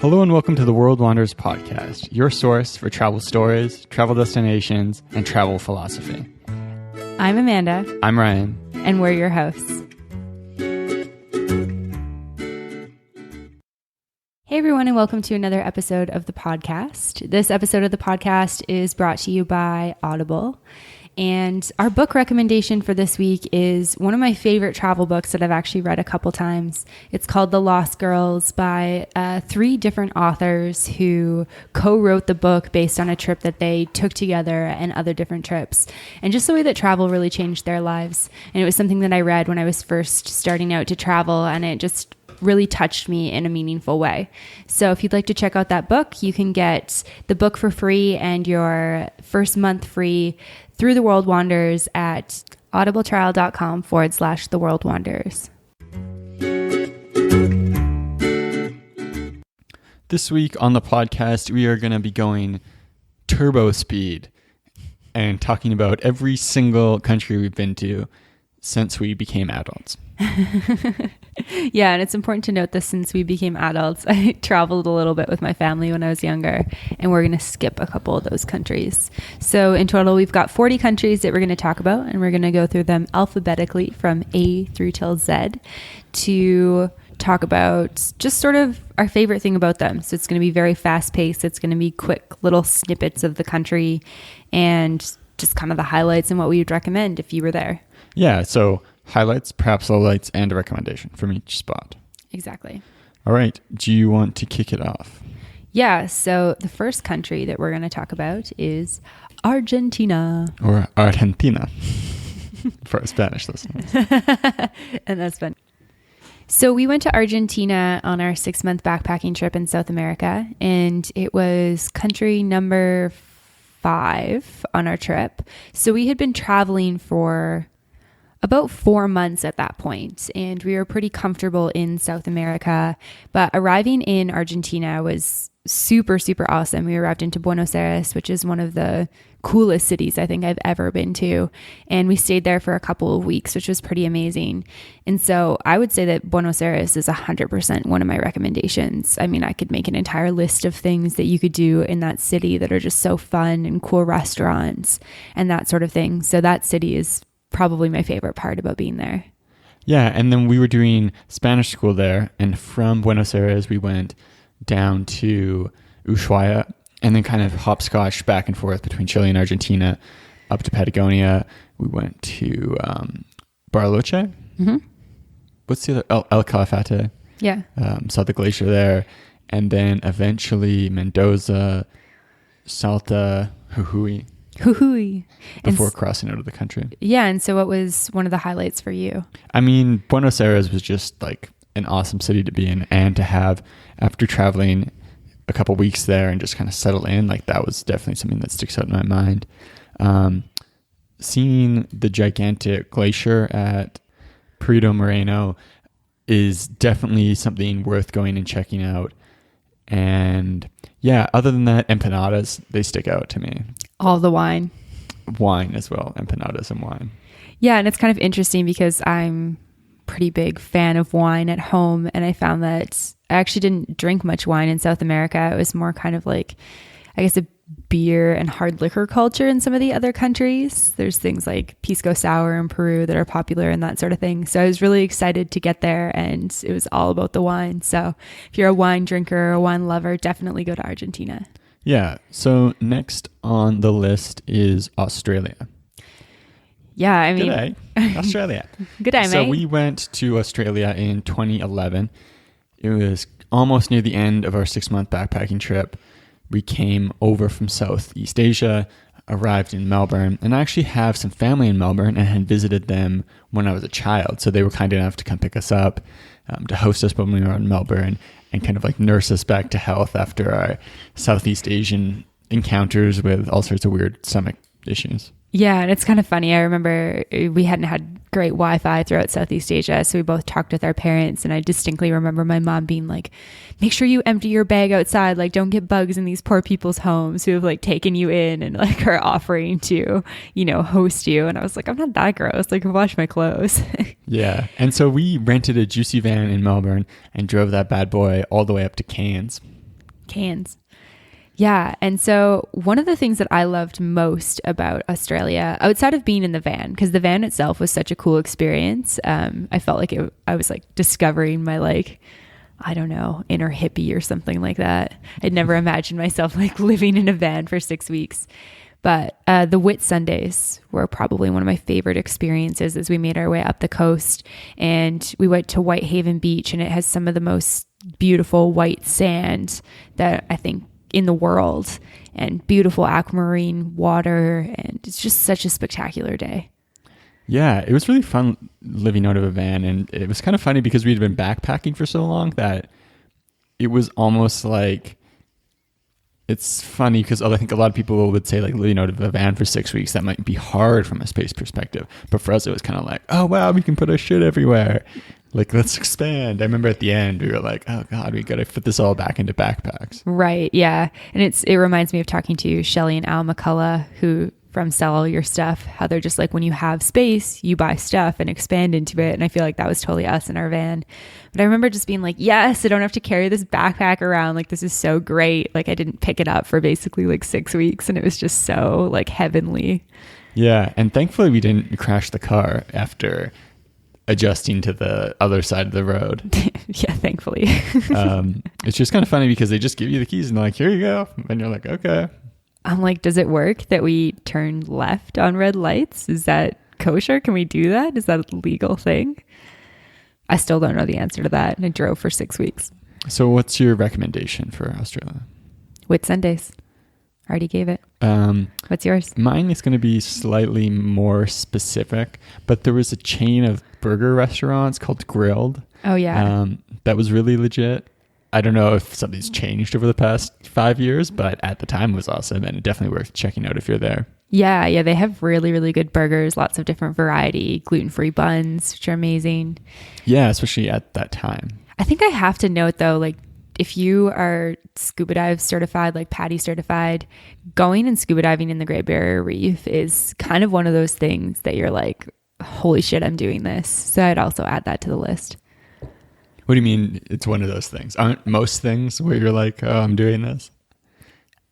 Hello and welcome to the World Wanderers podcast, your source for travel stories, travel destinations, and travel philosophy. I'm Amanda. I'm Ryan. And we're your hosts. Hey everyone, and welcome to another episode of the podcast. This episode of the podcast is brought to you by Audible. And our book recommendation for this week is one of my favorite travel books that I've actually read a couple times. It's called The Lost Girls by three different authors who co-wrote the book based on a trip that they took together and other different trips. And just the way that travel really changed their lives. And it was something that I read when I was first starting out to travel, and it just really touched me in a meaningful way. So if you'd like to check out that book, you can get the book for free and your first month free through The World Wanderers at audibletrial.com/The World Wanderers. This week on the podcast, we are going to be going turbo speed and talking about every single country we've been to since we became adults. Yeah, and it's important to note that since we became adults, I traveled a little bit with my family when I was younger, and we're going to skip a couple of those countries. So in total, we've got 40 countries that we're going to talk about, and we're going to go through them alphabetically from A through till Z to talk about just sort of our favorite thing about them. So it's going to be very fast paced. It's going to be quick little snippets of the country and just kind of the highlights and what we would recommend if you were there. Yeah, so highlights, perhaps lowlights, and a recommendation from each spot. Exactly. All right. Do you want to kick it off? Yeah. So the first country that we're going to talk about is Argentina. Or Argentina for our Spanish listeners. And that's fun. So we went to Argentina on our 6-month backpacking trip in South America, and it was country number 5 on our trip. So we had been traveling for about 4 months at that point, and we were pretty comfortable in South America, but arriving in Argentina was super, super awesome. We arrived into Buenos Aires, which is one of the coolest cities I think I've ever been to, and we stayed there for a couple of weeks, which was pretty amazing. And so I would say that Buenos Aires is 100% one of my recommendations. I mean, I could make an entire list of things that you could do in that city that are just so fun, and cool restaurants and that sort of thing. So that city is probably my favorite part about being there. Yeah, and then we were doing Spanish school there, and from Buenos Aires we went down to Ushuaia and then kind of hopscotch back and forth between Chile and Argentina up to Patagonia. We went to Bariloche. Mm-hmm. What's the other? El Calafate. Yeah. Saw the glacier there, and then eventually Mendoza, Salta, Jujuy. Before crossing out of the country. Yeah, and so what was one of the highlights for you? I mean, Buenos Aires was just like an awesome city to be in, and to have, after traveling a couple weeks there and just kind of settle in, like that was definitely something that sticks out in my mind. Seeing the gigantic glacier at Perito Moreno is definitely something worth going and checking out. And yeah, other than that, empanadas, they stick out to me. All the wine. Wine as well, empanadas and wine. Yeah, and it's kind of interesting because I'm a pretty big fan of wine at home, and I found that I actually didn't drink much wine in South America. It was more kind of like, I guess, a beer and hard liquor culture in some of the other countries. There's things like pisco sour in Peru that are popular and that sort of thing. So I was really excited to get there, and it was all about the wine. So if you're a wine drinker or a wine lover, definitely go to Argentina. Yeah. So next on the list is Australia. Yeah, I mean... Good day, Australia. Good day, mate. So we went to Australia in 2011. It was almost near the end of our 6-month backpacking trip. We came over from Southeast Asia, arrived in Melbourne, and I actually have some family in Melbourne and had visited them when I was a child. So they were kind enough to come pick us up, to host us when we were in Melbourne, and kind of like nurse us back to health after our Southeast Asian encounters with all sorts of weird stomach issues. Yeah, and it's kind of funny. I remember we hadn't had great Wi-Fi throughout Southeast Asia, so we both talked with our parents, and I distinctly remember my mom being like, make sure you empty your bag outside, like don't get bugs in these poor people's homes who have like taken you in and like are offering to, you know, host you. And I was like, I'm not that gross, like wash my clothes. Yeah, and so we rented a juicy van in Melbourne and drove that bad boy all the way up to Cairns. Cans. Yeah. And so one of the things that I loved most about Australia, outside of being in the van, because the van itself was such a cool experience. I felt like I was like discovering my like, I don't know, inner hippie or something like that. I'd never imagined myself like living in a van for 6 weeks. But the Whit Sundays were probably one of my favorite experiences as we made our way up the coast. And we went to Whitehaven Beach, and it has some of the most beautiful white sand that I think in the world, and beautiful aquamarine water. And it's just such a spectacular day. Yeah, it was really fun living out of a van. And it was kind of funny because we'd been backpacking for so long that it was almost like, it's funny because I think a lot of people would say like living out of a van for 6 weeks, that might be hard from a space perspective. But for us, it was kind of like, oh, wow, we can put our shit everywhere. Like, let's expand. I remember at the end, we were like, oh, God, we got to fit this all back into backpacks. Right. Yeah. And it reminds me of talking to Shelly and Al McCullough, who from Sell All Your Stuff, how they're just like, when you have space, you buy stuff and expand into it. And I feel like that was totally us in our van. But I remember just being like, yes, I don't have to carry this backpack around. Like, this is so great. Like, I didn't pick it up for basically like 6 weeks, and it was just so like heavenly. Yeah. And thankfully we didn't crash the car after adjusting to the other side of the road. Yeah, thankfully. It's just kind of funny because they just give you the keys and they're like, here you go. And you're like, okay. I'm like, does it work that we turn left on red lights? Is that kosher? Can we do that? Is that a legal thing? I still don't know the answer to that. And I drove for 6 weeks. So what's your recommendation for Australia? Whit Sundays. Already gave it. What's yours? Mine is going to be slightly more specific, but there was a chain of burger restaurants called Grilled. Oh, yeah. That was really legit. I don't know if something's changed over the past 5 years, but at the time it was awesome, and definitely worth checking out if you're there. Yeah, they have really, really good burgers, lots of different variety, gluten-free buns, which are amazing. Yeah, especially at that time. I think I have to note, though, like, if you are scuba dive certified, like PADI certified, going and scuba diving in the Great Barrier Reef is kind of one of those things that you're like, holy shit, I'm doing this. So I'd also add that to the list. What do you mean it's one of those things? Aren't most things where you're like, oh, I'm doing this?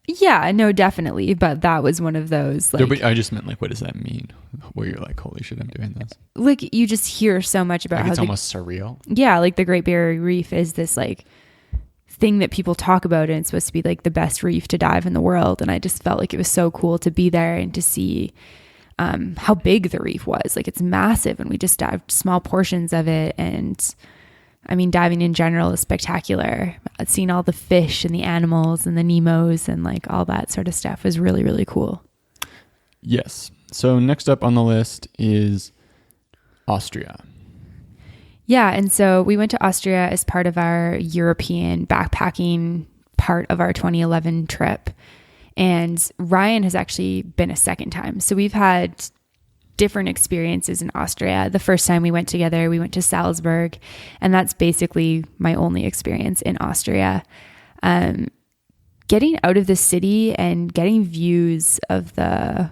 Yeah, no, definitely. But that was one of those. Like, no, but I just meant like, what does that mean? Where you're like, holy shit, I'm doing this. Like, you just hear so much about like how it's almost surreal. Yeah, like the Great Barrier Reef is this like thing that people talk about, and it's supposed to be like the best reef to dive in the world. And I just felt like it was so cool to be there and to see how big the reef was. Like, it's massive, and we just dived small portions of it. And I mean, diving in general is spectacular. Seeing all the fish and the animals and the Nemos and like all that sort of stuff was really, really cool. Yes. So next up on the list is Austria. Yeah. And so we went to Austria as part of our European backpacking part of our 2011 trip. And Ryan has actually been a second time. So we've had different experiences in Austria. The first time we went together, we went to Salzburg, and that's basically my only experience in Austria. Getting out of the city and getting views of the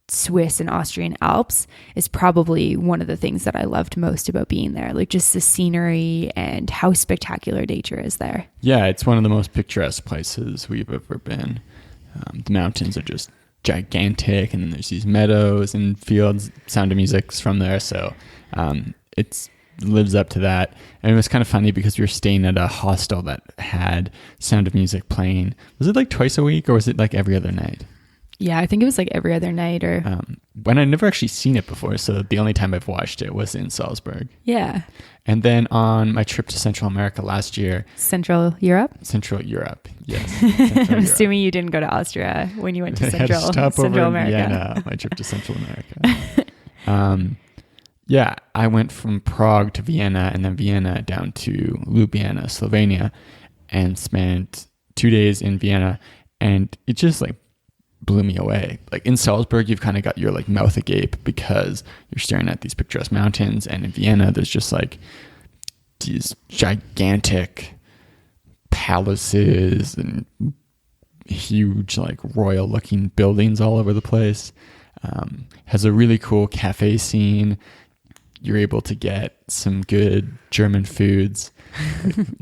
Swiss and Austrian Alps is probably one of the things that I loved most about being there. Like, just the scenery and how spectacular nature is there. Yeah, it's one of the most picturesque places we've ever been. The mountains are just gigantic, and then there's these meadows and fields. Sound of Music's from there, so it lives up to that. And it was kind of funny because we were staying at a hostel that had Sound of Music playing. Was it like twice a week, or was it like every other night? Yeah, I think it was like every other night. Or when I'd never actually seen it before, so the only time I've watched it was in Salzburg. Yeah. And then on my trip to Central America last year. Central Europe, yes. I'm assuming you didn't go to Austria when you went to Central America. Vienna, my trip to Central America. Yeah, I went from Prague to Vienna, and then Vienna down to Ljubljana, Slovenia, and spent 2 days in Vienna, and it just like blew me away. Like, in Salzburg, you've kind of got your like mouth agape because you're staring at these picturesque mountains, and in Vienna, there's just like these gigantic palaces and huge like royal looking buildings all over the place. Has a really cool cafe scene. You're able to get some good German foods.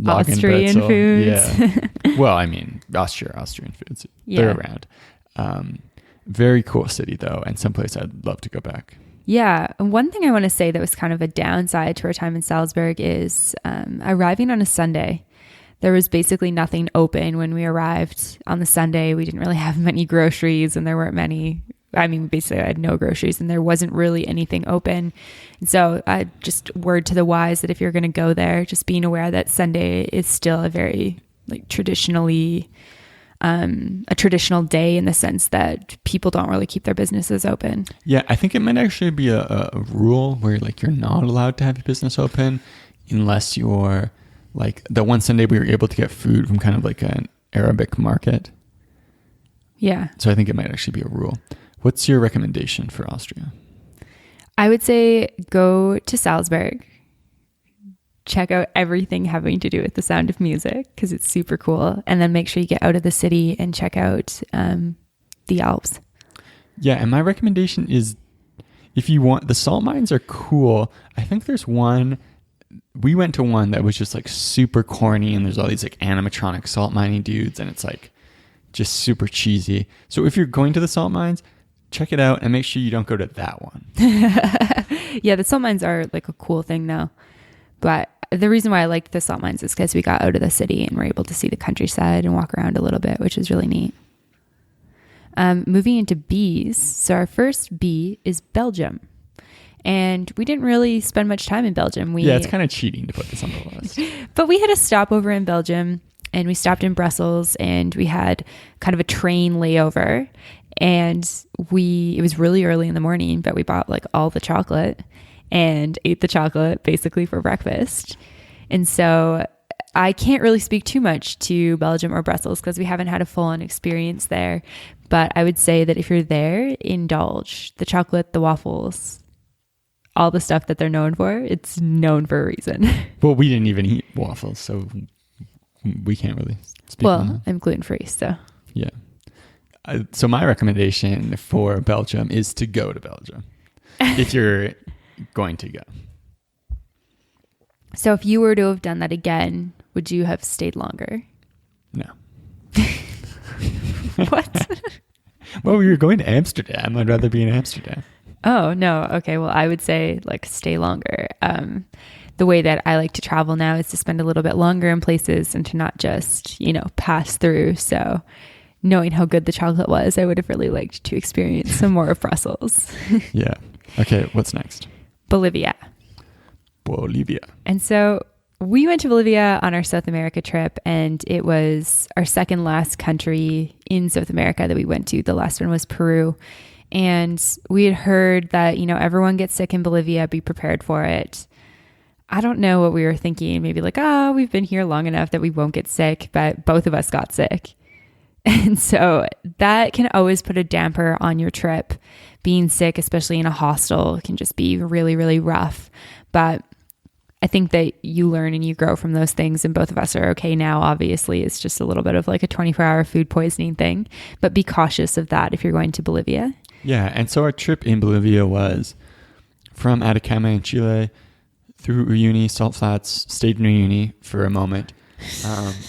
Austrian foods. Yeah. Well, I mean, Austrian foods. Yeah. They're around. Very cool city though, and someplace I'd love to go back. Yeah. And one thing I want to say that was kind of a downside to our time in Salzburg is arriving on a Sunday. There was basically nothing open when we arrived on the Sunday. We didn't really have many groceries, and there weren't many. I mean, basically I had no groceries, and there wasn't really anything open. And so just word to the wise that if you're going to go there, just being aware that Sunday is still a very traditionally a traditional day in the sense that people don't really keep their businesses open. Yeah, I think it might actually be a rule where you're not allowed to have your business open unless you're the one Sunday we were able to get food from kind of an Arabic market. Yeah. So I think it might actually be a rule. What's your recommendation for Austria? I would say go to Salzburg. Check out everything having to do with the sound of music because it's super cool. And then make sure you get out of the city and check out the Alps. Yeah, and my recommendation is if you want, the salt mines are cool. I think there's one, we went to one that was just super corny and there's all these animatronic salt mining dudes and it's just super cheesy. So if you're going to the salt mines, check it out and make sure you don't go to that one. Yeah, the salt mines are a cool thing though. But the reason why I liked the salt mines is because we got out of the city and were able to see the countryside and walk around a little bit, which is really neat. Moving into B's. So our first B is Belgium. And we didn't really spend much time in Belgium. Yeah, it's kind of cheating to put this on the list. But we had a stopover in Belgium and we stopped in Brussels and we had kind of a train layover. And it was really early in the morning, but we bought all the chocolate and ate the chocolate basically for breakfast. And so I can't really speak too much to Belgium or Brussels because we haven't had a full-on experience there. But I would say that if you're there, indulge. The chocolate, the waffles, all the stuff that they're known for, it's known for a reason. Well, we didn't even eat waffles, so we can't really speak on that. Well, I'm gluten-free, so. Yeah. So my recommendation for Belgium is to go to Belgium if you're going to go. So if you were to have done that again, would you have stayed longer? No. What? Well, we were going to Amsterdam. I'd rather be in Amsterdam. Oh, no. Okay. Well, I would say stay longer. The way that I like to travel now is to spend a little bit longer in places and to not just, pass through. So knowing how good the chocolate was, I would have really liked to experience some more of Brussels. Yeah. Okay. What's next? Bolivia. And so we went to Bolivia on our South America trip, and it was our second last country in South America that we went to. The last one was Peru. And we had heard that, everyone gets sick in Bolivia, be prepared for it. I don't know what we were thinking. Maybe we've been here long enough that we won't get sick, but both of us got sick. And so that can always put a damper on your trip. Being sick, especially in a hostel, can just be really, really rough. But I think that you learn and you grow from those things, and both of us are okay now. Obviously, it's just a little bit of a 24-hour food poisoning thing, but be cautious of that if you're going to Bolivia. Yeah, and so our trip in Bolivia was from Atacama in Chile through Uyuni, Salt Flats, stayed in Uyuni for a moment.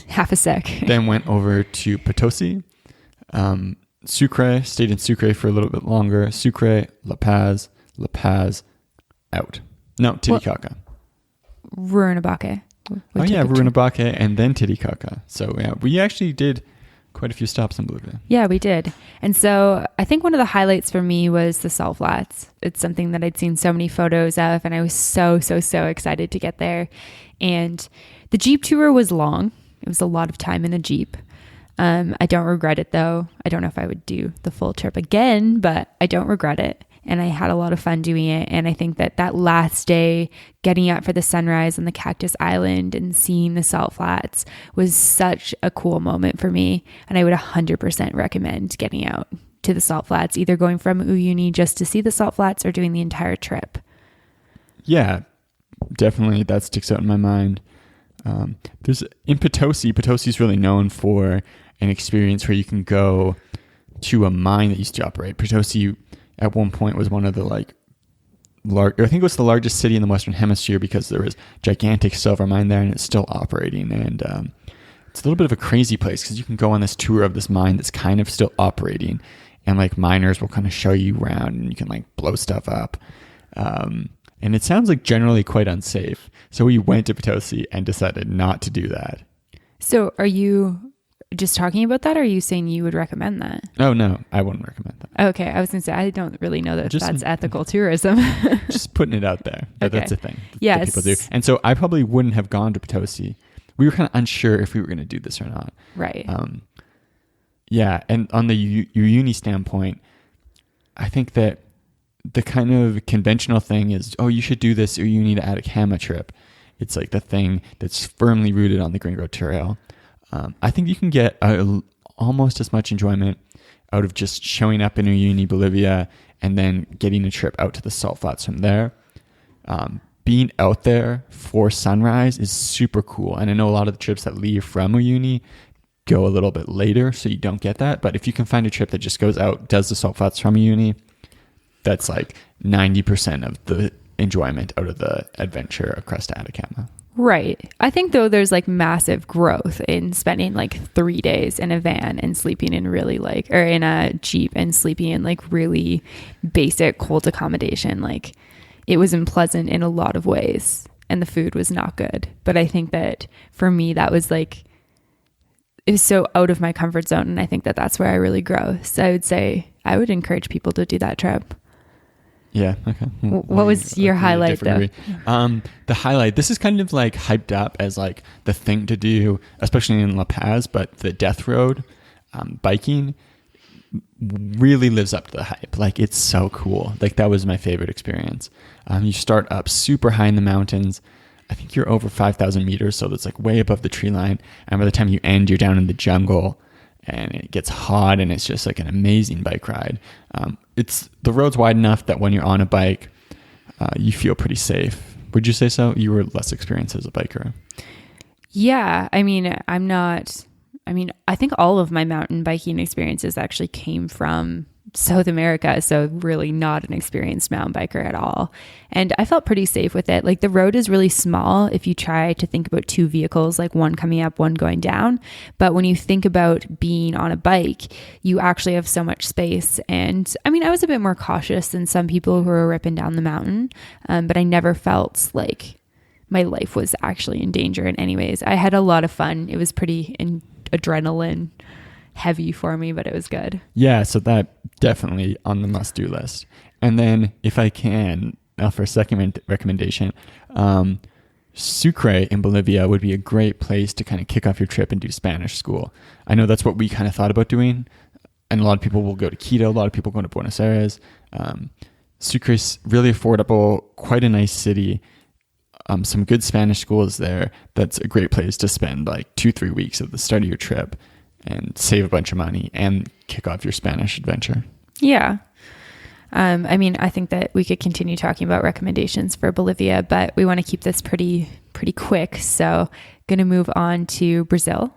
Half a sec. Then went over to Potosi, Sucre, stayed in Sucre for a little bit longer. Sucre, La Paz, out. No, Titicaca. Ruinabaque. Ruinabaque and then Titicaca. So yeah, we actually did quite a few stops in Bolivia. Yeah, we did. And so I think one of the highlights for me was the Salt Flats. It's something that I'd seen so many photos of, and I was so excited to get there. And the Jeep tour was long. It was a lot of time in a Jeep. I don't regret it though. I don't know if I would do the full trip again, but I don't regret it. And I had a lot of fun doing it. And I think that last day, getting up for the sunrise on the Cactus Island and seeing the Salt Flats was such a cool moment for me. And I would 100% recommend getting out to the Salt Flats, either going from Uyuni just to see the Salt Flats or doing the entire trip. Yeah, definitely. That sticks out in my mind. There's in Potosi's really known for an experience where you can go to a mine that used to operate. Potosi at one point was one of the I think it was the largest city in the Western Hemisphere because there was gigantic silver mine there and it's still operating. And it's a little bit of a crazy place because you can go on this tour of this mine that's kind of still operating, and like miners will kind of show you around and you can like blow stuff up. And it sounds like generally quite unsafe. So we went to Potosi and decided not to do that. So are you just talking about that, or are you saying you would recommend that? Oh, no, I wouldn't recommend that. Okay, I was going to say, I don't really know that that's ethical tourism. Just putting it out there. But Okay. That's a thing Yes. that people do. And so I probably wouldn't have gone to Potosi. We were kind of unsure if we were going to do this or not. Right. Yeah, and on the Uyuni standpoint, I think that the kind of conventional thing is, oh, you should do this Uyuni to Atacama trip. It's like the thing that's firmly rooted on the Gringo Trail. I think you can get almost as much enjoyment out of just showing up in Uyuni, Bolivia, and then getting a trip out to the salt flats from there. Being out there for sunrise is super cool. And I know a lot of the trips that leave from Uyuni go a little bit later, so you don't get that. But if you can find a trip that just goes out, does the salt flats from Uyuni, that's like 90% of the enjoyment out of the adventure across to Atacama. Right. I think though there's like massive growth in spending like 3 days in a van and sleeping in really like, or in a Jeep and sleeping in like really basic cold accommodation. Like it was unpleasant in a lot of ways and the food was not good. But I think that for me, that was like, it was so out of my comfort zone. And I think that that's where I really grow. So I would say I would encourage people to do that trip. Yeah. Okay. What was your highlight though? The highlight, this is kind of like hyped up as like the thing to do, especially in La Paz, but the Death Road, biking really lives up to the hype. Like it's so cool. Like that was my favorite experience. You start up super high in the mountains. I think you're over 5,000 meters. So that's like way above the tree line. And by the time you end, you're down in the jungle. And it gets hot and it's just like an amazing bike ride. The road's wide enough that when you're on a bike, you feel pretty safe. Would you say so? You were less experienced as a biker. Yeah. I mean, I think all of my mountain biking experiences actually came from South America. So really not an experienced mountain biker at all. And I felt pretty safe with it. Like the road is really small if you try to think about two vehicles, like one coming up, one going down. But when you think about being on a bike, you actually have so much space. And I mean, I was a bit more cautious than some people who are ripping down the mountain. But I never felt like my life was actually in danger in any ways. I had a lot of fun. It was pretty adrenaline heavy for me, but it was good. Yeah, so that definitely on the must-do list. And then if I can, now for a second recommendation, Sucre in Bolivia would be a great place to kind of kick off your trip and do Spanish school. I know that's what we kind of thought about doing, and a lot of people will go to Quito, a lot of people go to Buenos Aires. Sucre is really affordable, quite a nice city. Some good Spanish schools there. That's a great place to spend like 2-3 weeks at the start of your trip and save a bunch of money and kick off your Spanish adventure. Yeah. I mean, I think that we could continue talking about recommendations for Bolivia, but we want to keep this pretty quick. So going to move on to Brazil.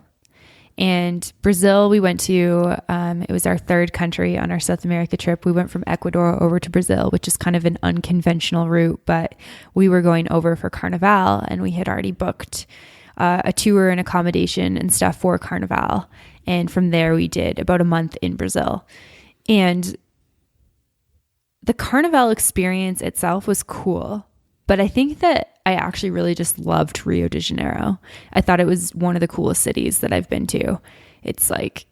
And Brazil, we went to, it was our third country on our South America trip. We went from Ecuador over to Brazil, which is kind of an unconventional route, but we were going over for Carnival and we had already booked a tour and accommodation and stuff for Carnival. And from there, we did about a month in Brazil. And the Carnival experience itself was cool, but I think that I actually really just loved Rio de Janeiro. I thought it was one of the coolest cities that I've been to. It's like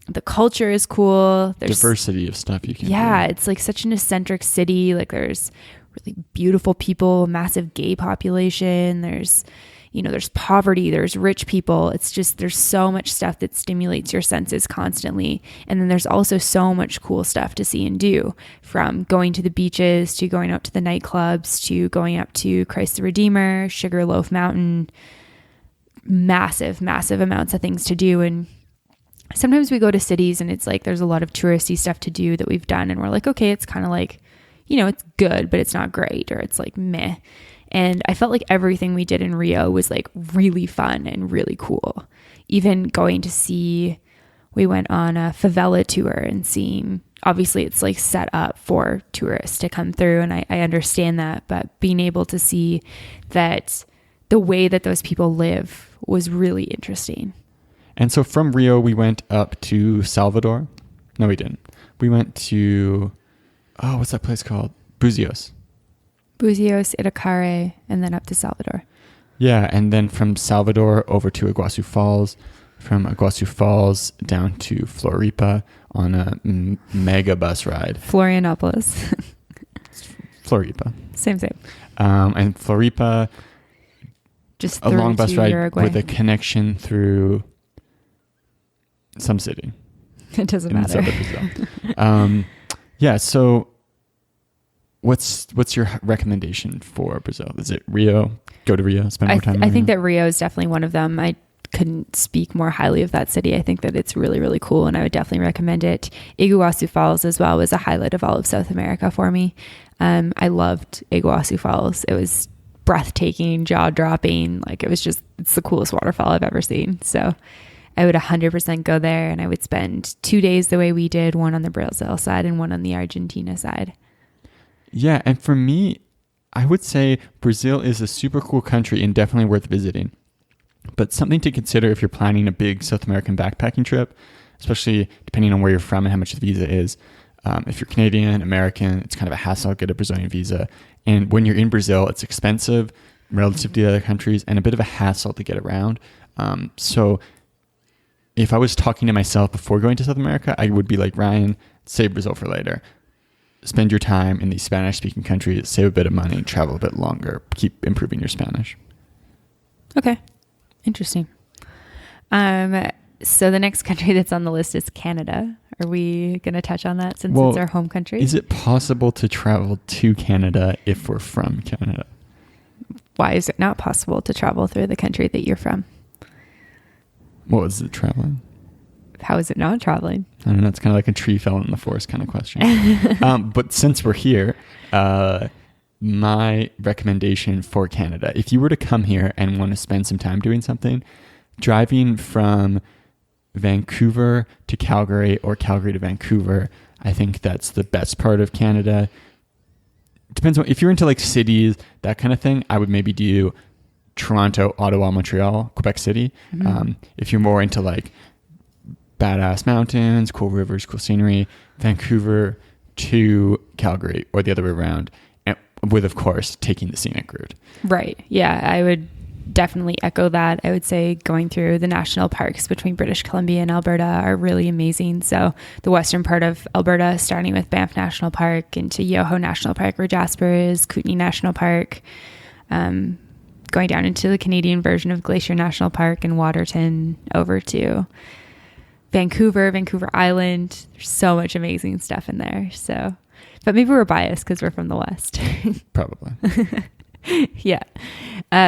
the culture is cool. There's diversity of stuff you can do. It's like such an eccentric city. Like there's really beautiful people, massive gay population. There's poverty, there's rich people. It's just, there's so much stuff that stimulates your senses constantly. And then there's also so much cool stuff to see and do, from going to the beaches to going out to the nightclubs to going up to Christ the Redeemer, Sugarloaf Mountain, massive amounts of things to do. And sometimes we go to cities and it's like, there's a lot of touristy stuff to do that we've done. And we're like, okay, it's kind of like, it's good, but it's not great, or it's like meh. And I felt like everything we did in Rio was like really fun and really cool. Even going to we went on a favela tour and seeing obviously it's like set up for tourists to come through, and I understand that, but being able to see that the way that those people live was really interesting. And so from Rio, we went up to Salvador. No, we didn't. We went to, what's that place called? Buzios, Itacare, and then up to Salvador. Yeah, and then from Salvador over to Iguazu Falls, from Iguazu Falls down to Floripa on a mega bus ride. Florianopolis. Floripa. Same. And Floripa, just a long bus ride Uruguay. with a connection through some city. It doesn't matter. Yeah, so what's your recommendation for Brazil? Is it Rio? Go to Rio, spend more time in I Rio? think that Rio is definitely one of them. I couldn't speak more highly of that city. I think that it's really, really cool, and I would definitely recommend it. Iguazu Falls as well was a highlight of all of South America for me. I loved Iguazu Falls. It was breathtaking, jaw-dropping. Like, it's the coolest waterfall I've ever seen. So I would 100% go there, and I would spend 2 days the way we did, one on the Brazil side and one on the Argentina side. Yeah, and for me, I would say Brazil is a super cool country and definitely worth visiting. But something to consider if you're planning a big South American backpacking trip, especially depending on where you're from and how much the visa is. If you're Canadian, American, it's kind of a hassle to get a Brazilian visa. And when you're in Brazil, it's expensive relative to the other countries and a bit of a hassle to get around. So if I was talking to myself before going to South America, I would be like, Ryan, save Brazil for later. Spend your time in these Spanish-speaking countries, save a bit of money, travel a bit longer, keep improving your Spanish. Okay. Interesting. So the next country that's on the list is Canada. Are we going to touch on that since it's our home country? Is it possible to travel to Canada if we're from Canada? Why is it not possible to travel through the country that you're from? What was it traveling? How is it not traveling? I don't know. It's kind of like a tree fell in the forest kind of question. But since we're here, my recommendation for Canada, if you were to come here and want to spend some time doing something, driving from Vancouver to Calgary or Calgary to Vancouver, I think that's the best part of Canada. Depends on if you're into like cities, that kind of thing. I would maybe do Toronto, Ottawa, Montreal, Quebec City. Mm-hmm. If you're more into like badass mountains, cool rivers, cool scenery, Vancouver to Calgary or the other way around, and with, of course, taking the scenic route. Right. Yeah, I would definitely echo that. I would say going through the national parks between British Columbia and Alberta are really amazing. So the western part of Alberta, starting with Banff National Park into Yoho National Park where Jasper is, Kootenay National Park, going down into the Canadian version of Glacier National Park and Waterton over to Vancouver Island. There's so much amazing stuff in there. So, but maybe we're biased because we're from the West. Probably. Yeah.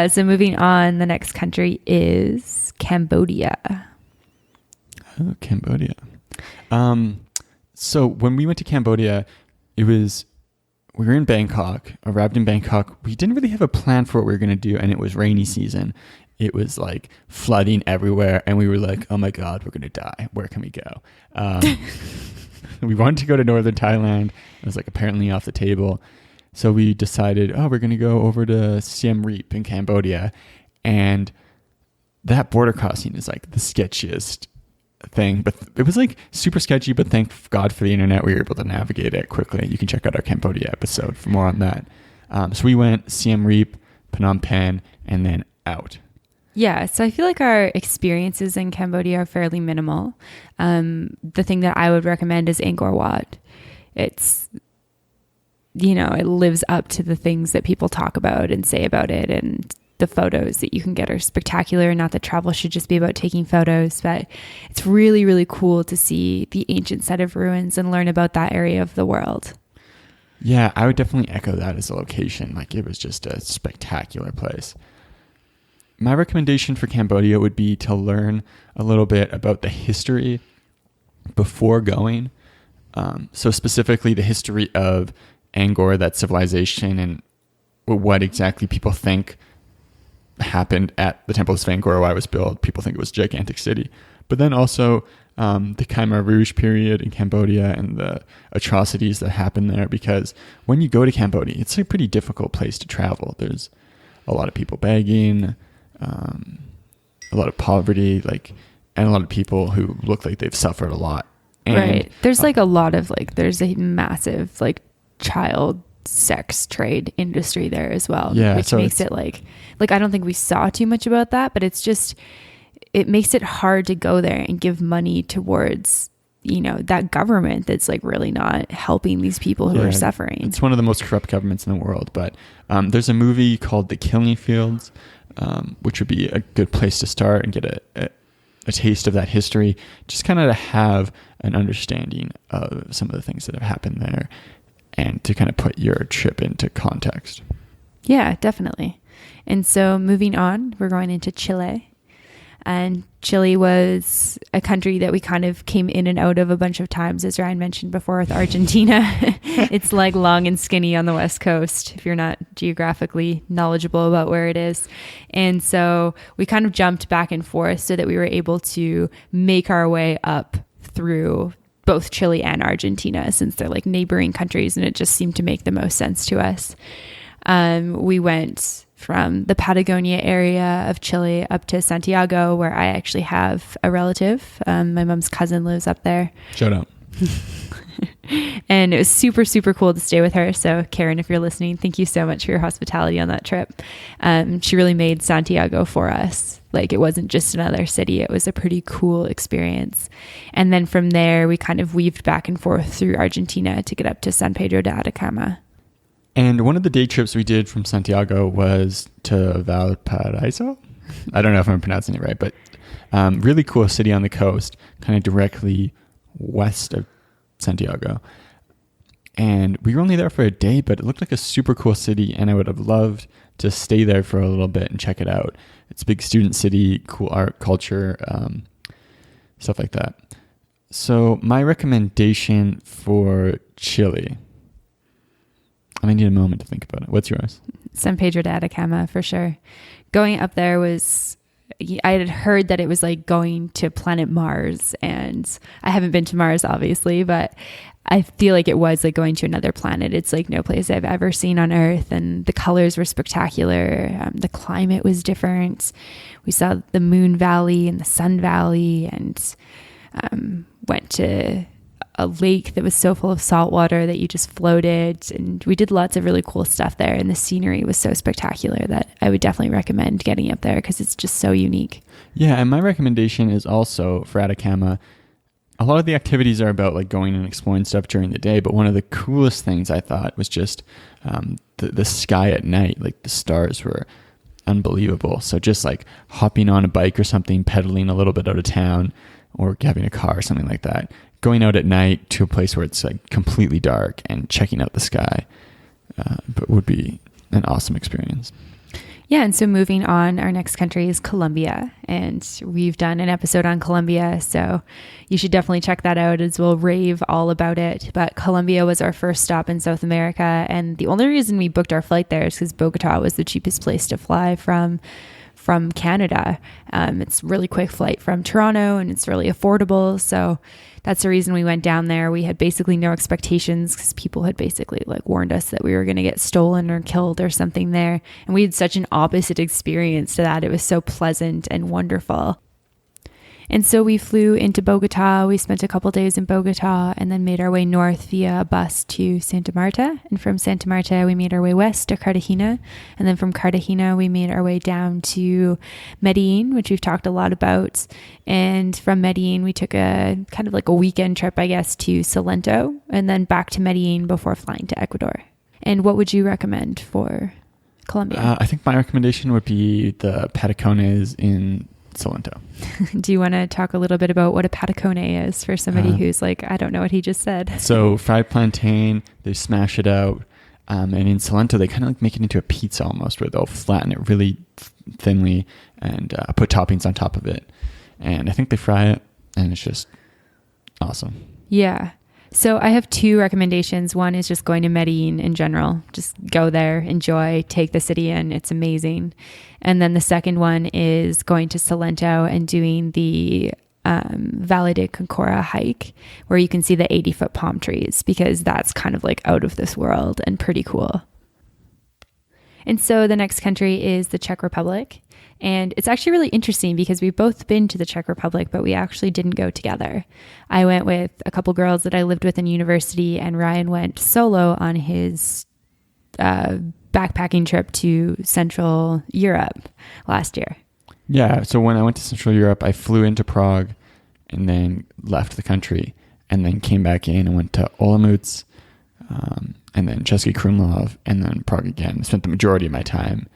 So moving on, the next country is Cambodia. Oh, Cambodia. So when we went to Cambodia, we were in Bangkok, arrived in Bangkok. We didn't really have a plan for what we were going to do, and it was rainy season. It was like flooding everywhere, and we were like, oh my God, we're going to die. Where can we go? We wanted to go to northern Thailand. It was like apparently off the table. So we decided, we're going to go over to Siem Reap in Cambodia. And that border crossing is like the sketchiest thing. But it was like super sketchy, but thank God for the internet, we were able to navigate it quickly. You can check out our Cambodia episode for more on that. So we went Siem Reap, Phnom Penh, and then out. Yeah, so I feel like our experiences in Cambodia are fairly minimal. The thing that I would recommend is Angkor Wat. It's, it lives up to the things that people talk about and say about it, and the photos that you can get are spectacular. Not that travel should just be about taking photos, but it's really, really cool to see the ancient set of ruins and learn about that area of the world. Yeah, I would definitely echo that as a location. Like, it was just a spectacular place. My recommendation for Cambodia would be to learn a little bit about the history before going. So specifically the history of Angkor, that civilization, and what exactly people think happened at the Temple of Angkor, why it was built. People think it was a gigantic city. But then also the Khmer Rouge period in Cambodia and the atrocities that happened there, because when you go to Cambodia, it's a pretty difficult place to travel. There's a lot of people begging, a lot of poverty, and a lot of people who look like they've suffered a lot. And, right. There's a lot of there's a massive child sex trade industry there as well. Yeah, which makes it I don't think we saw too much about that, but it's just, it makes it hard to go there and give money towards, that government that's really not helping these people who are suffering. It's one of the most corrupt governments in the world. But there's a movie called The Killing Fields, which would be a good place to start and get a taste of that history, just kind of to have an understanding of some of the things that have happened there and to kind of put your trip into context. Yeah, definitely. And so moving on, we're going into Chile. And Chile was a country that we kind of came in and out of a bunch of times, as Ryan mentioned before with Argentina. It's long and skinny on the West Coast, if you're not geographically knowledgeable about where it is. And so we kind of jumped back and forth so that we were able to make our way up through both Chile and Argentina, since they're neighboring countries, and it just seemed to make the most sense to us. We went from the Patagonia area of Chile up to Santiago, where I actually have a relative. My mom's cousin lives up there. Shout out. And it was super, super cool to stay with her. So Karen, if you're listening, thank you so much for your hospitality on that trip. She really made Santiago for us. It wasn't just another city. It was a pretty cool experience. And then from there, we kind of weaved back and forth through Argentina to get up to San Pedro de Atacama. And one of the day trips we did from Santiago was to Valparaiso. I don't know if I'm pronouncing it right, but really cool city on the coast, kind of directly west of Santiago. And we were only there for a day, but it looked like a super cool city, and I would have loved to stay there for a little bit and check it out. It's a big student city, cool art, culture, stuff like that. So my recommendation for Chile, I need a moment to think about it. What's yours? San Pedro de Atacama, for sure. Going up there was, I had heard that it was going to planet Mars, and I haven't been to Mars, obviously, but I feel like it was going to another planet. It's no place I've ever seen on Earth, and the colors were spectacular. The climate was different. We saw the Moon Valley and the Sun Valley, and went to a lake that was so full of salt water that you just floated, and we did lots of really cool stuff there, and the scenery was so spectacular that I would definitely recommend getting up there because it's just so unique. Yeah, and my recommendation is also for Atacama. A lot of the activities are about going and exploring stuff during the day, but one of the coolest things I thought was just the sky at night. The stars were unbelievable. So just hopping on a bike or something, pedaling a little bit out of town, or having a car or something like that, going out at night to a place where it's completely dark and checking out the sky, but would be an awesome experience. Yeah, and so moving on, our next country is Colombia, and we've done an episode on Colombia, so you should definitely check that out as we'll rave all about it. But Colombia was our first stop in South America, and the only reason we booked our flight there is because Bogota was the cheapest place to fly from Canada. It's a really quick flight from Toronto, and it's really affordable, so that's the reason we went down there. We had basically no expectations because people had basically warned us that we were going to get stolen or killed or something there. And we had such an opposite experience to that. It was so pleasant and wonderful. And so we flew into Bogota. We spent a couple days in Bogota and then made our way north via a bus to Santa Marta. And from Santa Marta, we made our way west to Cartagena. And then from Cartagena, we made our way down to Medellin, which we've talked a lot about. And from Medellin, we took a kind of a weekend trip, I guess, to Salento and then back to Medellin before flying to Ecuador. And what would you recommend for Colombia? I think my recommendation would be the patacones in Salento. Do you want to talk a little bit about what a patacone is for somebody who's I don't know what he just said? So fried plantain, they smash it out. And in Salento, they kind of make it into a pizza almost, where they'll flatten it really thinly and put toppings on top of it. And I think they fry it, and it's just awesome. Yeah. So I have two recommendations. One is just going to Medellin in general. Just go there, enjoy, take the city in. It's amazing. And then the second one is going to Salento and doing the Valle de Concora hike where you can see the 80-foot palm trees, because that's kind of like out of this world and pretty cool. And so the next country is the Czech Republic. And it's actually really interesting because we've both been to the Czech Republic, but we actually didn't go together. I went with a couple girls that I lived with in university, and Ryan went solo on his backpacking trip to Central Europe last year. Yeah, so when I went to Central Europe, I flew into Prague and then left the country and then came back in and went to Olomouc, and then Český Krumlov, and then Prague again. I spent the majority of my time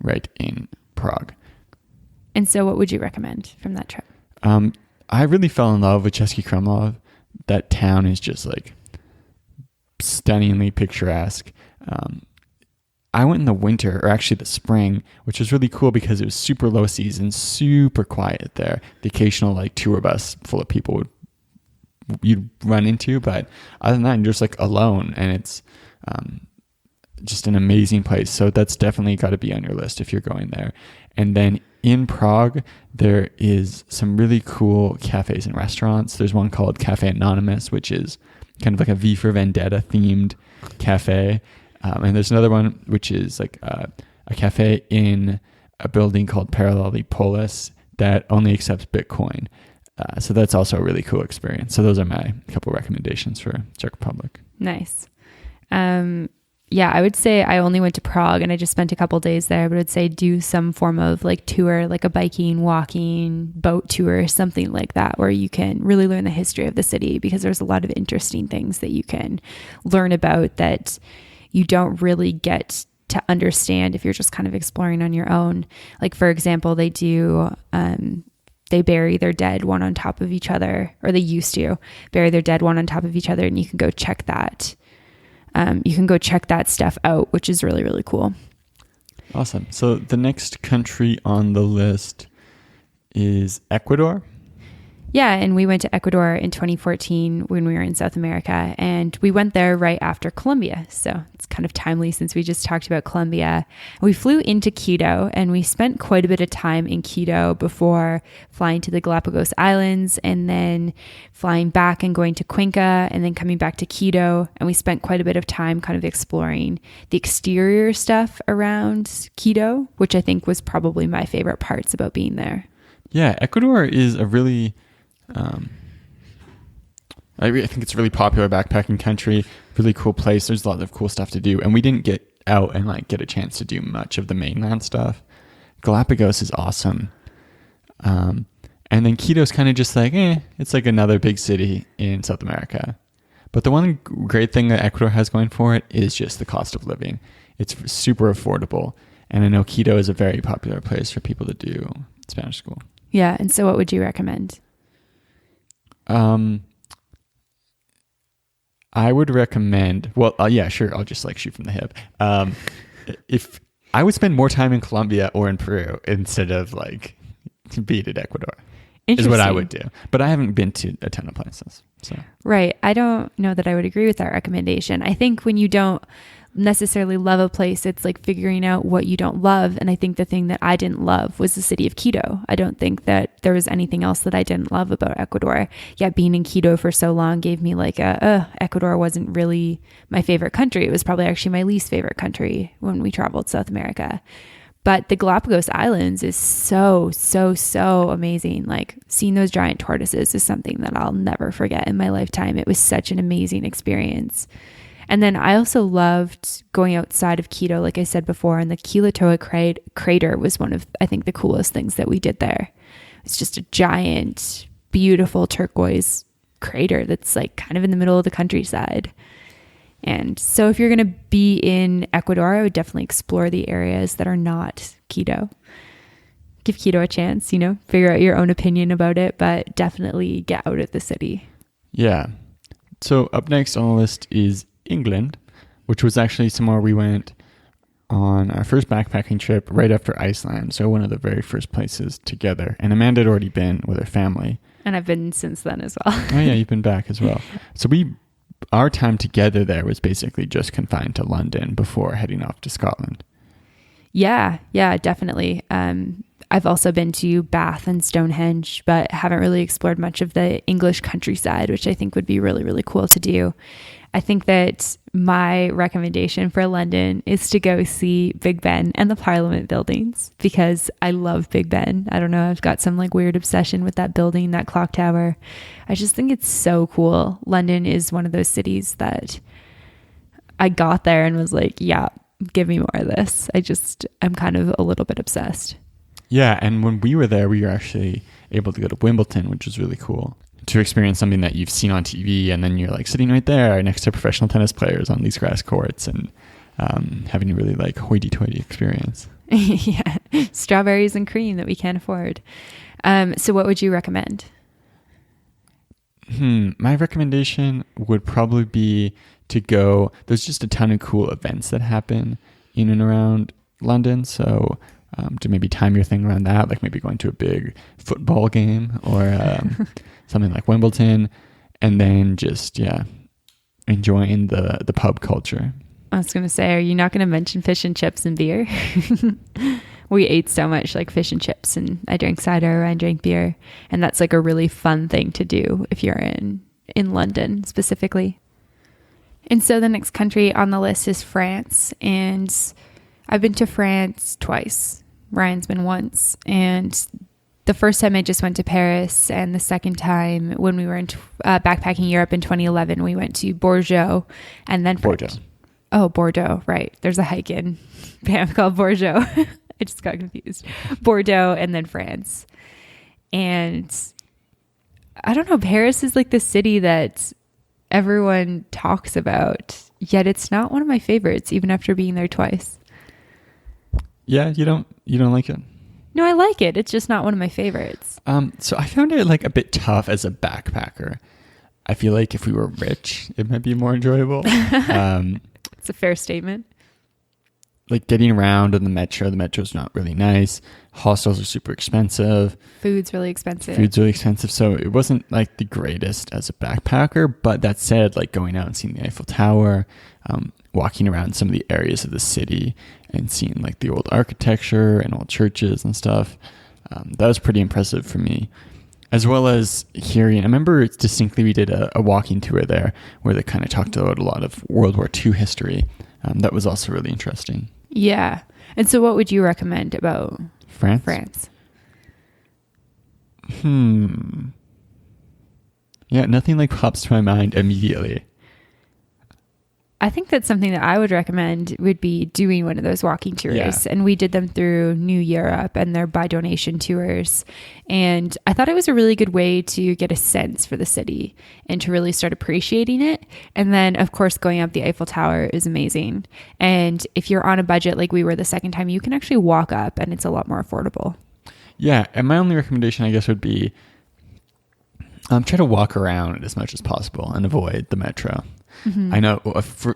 right in Prague. And so what would you recommend from that trip? I really fell in love with Český Krumlov. That town is just like stunningly picturesque. I went in the winter, or actually the spring, which was really cool because it was super low season, super quiet there. The occasional like tour bus full of people you'd run into, but other than that, you're just like alone, and it's just an amazing place. So that's definitely got to be on your list if you're going there. And then in Prague, there is some really cool cafes and restaurants. There's one called Cafe Anonymous, which is kind of like a V for Vendetta themed cafe. And there's another one, which is like a cafe in a building called Parallelipolis that only accepts Bitcoin. So that's also a really cool experience. So those are my couple recommendations for Czech Republic. Nice. Yeah, I would say I only went to Prague and I just spent a couple days there, but I would say do some form of like tour, like a biking, walking, boat tour, something like that, where you can really learn the history of the city, because there's a lot of interesting things that you can learn about that you don't really get to understand if you're just kind of exploring on your own. Like, for example, they bury their dead one on top of each other, or they used to bury their dead one on top of each other, and you can go check that. You can go check that stuff out, which is really, really cool. Awesome. So the next country on the list is Ecuador. Yeah, and we went to Ecuador in 2014 when we were in South America, and we went there right after Colombia. So it's kind of timely since we just talked about Colombia. We flew into Quito, and we spent quite a bit of time in Quito before flying to the Galapagos Islands, and then flying back and going to Cuenca, and then coming back to Quito. And we spent quite a bit of time kind of exploring the exterior stuff around Quito, which I think was probably my favorite parts about being there. Yeah, Ecuador is a really... I think it's a really popular backpacking country, really cool place. There's a lot of cool stuff to do, and we didn't get out and like get a chance to do much of the mainland stuff. Galapagos is awesome, and then Quito's kind of just like it's like another big city in South America. But the one great thing that Ecuador has going for it is just the cost of living. It's super affordable, and I know Quito is a very popular place for people to do Spanish school. Yeah, and so what would you recommend? I would recommend, yeah, sure. I'll just like shoot from the hip. If I would spend more time in Colombia or in Peru instead of like being in Ecuador, is what I would do. But I haven't been to a ton of places. So. Right. I don't know that I would agree with that recommendation. I think when you don't necessarily love a place, it's like figuring out what you don't love. And I think the thing that I didn't love was the city of Quito. I don't think that there was anything else that I didn't love about Ecuador. Yeah, being in Quito for so long gave me like Ecuador wasn't really my favorite country. It was probably actually my least favorite country when we traveled South America. But the Galapagos Islands is so, so, so amazing. Like seeing those giant tortoises is something that I'll never forget in my lifetime. It was such an amazing experience. And then I also loved going outside of Quito, like I said before, and the Quilotoa crater was one of, I think, the coolest things that we did there. It's just a giant, beautiful turquoise crater that's like kind of in the middle of the countryside. And so if you're going to be in Ecuador, I would definitely explore the areas that are not Quito. Give Quito a chance, figure out your own opinion about it, but definitely get out of the city. Yeah. So up next on the list is England, which was actually somewhere we went on our first backpacking trip right after Iceland. So one of the very first places together. And Amanda had already been with her family. And I've been since then as well. Oh yeah, you've been back as well. So our time together there was basically just confined to London before heading off to Scotland. Yeah, definitely. I've also been to Bath and Stonehenge, but haven't really explored much of the English countryside, which I think would be really, really cool to do. I think that my recommendation for London is to go see Big Ben and the Parliament buildings, because I love Big Ben. I don't know, I've got some like weird obsession with that building, that clock tower. I just think it's so cool. London is one of those cities that I got there and was like, yeah, give me more of this. I'm kind of a little bit obsessed. Yeah, and when we were there, we were actually able to go to Wimbledon, which was really cool. To experience something that you've seen on TV, and then you're like sitting right there next to professional tennis players on these grass courts, and having a really like hoity-toity experience. Yeah, strawberries and cream that we can't afford. So what would you recommend? My recommendation would probably be to go. There's just a ton of cool events that happen in and around London, so to maybe time your thing around that, like maybe going to a big football game or something like Wimbledon, and then just enjoying the pub culture. I was going to say, are you not going to mention fish and chips and beer? We ate so much like fish and chips, and I drank cider, I drank beer, and that's like a really fun thing to do if you're in London specifically. And so the next country on the list is France, and I've been to France twice. Ryan's been once, and the first time I just went to Paris, and the second time when we were in backpacking Europe in 2011, we went to Bordeaux and then Bordeaux. Oh, Bordeaux, right. There's a hike in Banff called Bordeaux. I just got confused. Bordeaux and then France. And I don't know, Paris is like the city that everyone talks about, yet it's not one of my favorites, even after being there twice. Yeah, you don't like it? No, I like it. It's just not one of my favorites. So I found it like a bit tough as a backpacker. I feel like if we were rich, it might be more enjoyable. It's a fair statement. Like getting around in the metro's not really nice. Hostels are super expensive. Food's really expensive. So it wasn't like the greatest as a backpacker. But that said, like going out and seeing the Eiffel Tower, walking around some of the areas of the city and seeing like the old architecture and old churches and stuff, that was pretty impressive for me. As well as hearing, I remember distinctly we did a walking tour there where they kind of talked about a lot of World War II history. That was also really interesting. Yeah. And so what would you recommend about France? Yeah, nothing like pops to my mind immediately. I think that's something that I would recommend would be doing one of those walking tours. Yeah. And we did them through New Europe, and they're by donation tours. And I thought it was a really good way to get a sense for the city and to really start appreciating it. And then, of course, going up the Eiffel Tower is amazing. And if you're on a budget like we were the second time, you can actually walk up, and it's a lot more affordable. Yeah, and my only recommendation, I guess, would be try to walk around as much as possible and avoid the metro. Mm-hmm. I know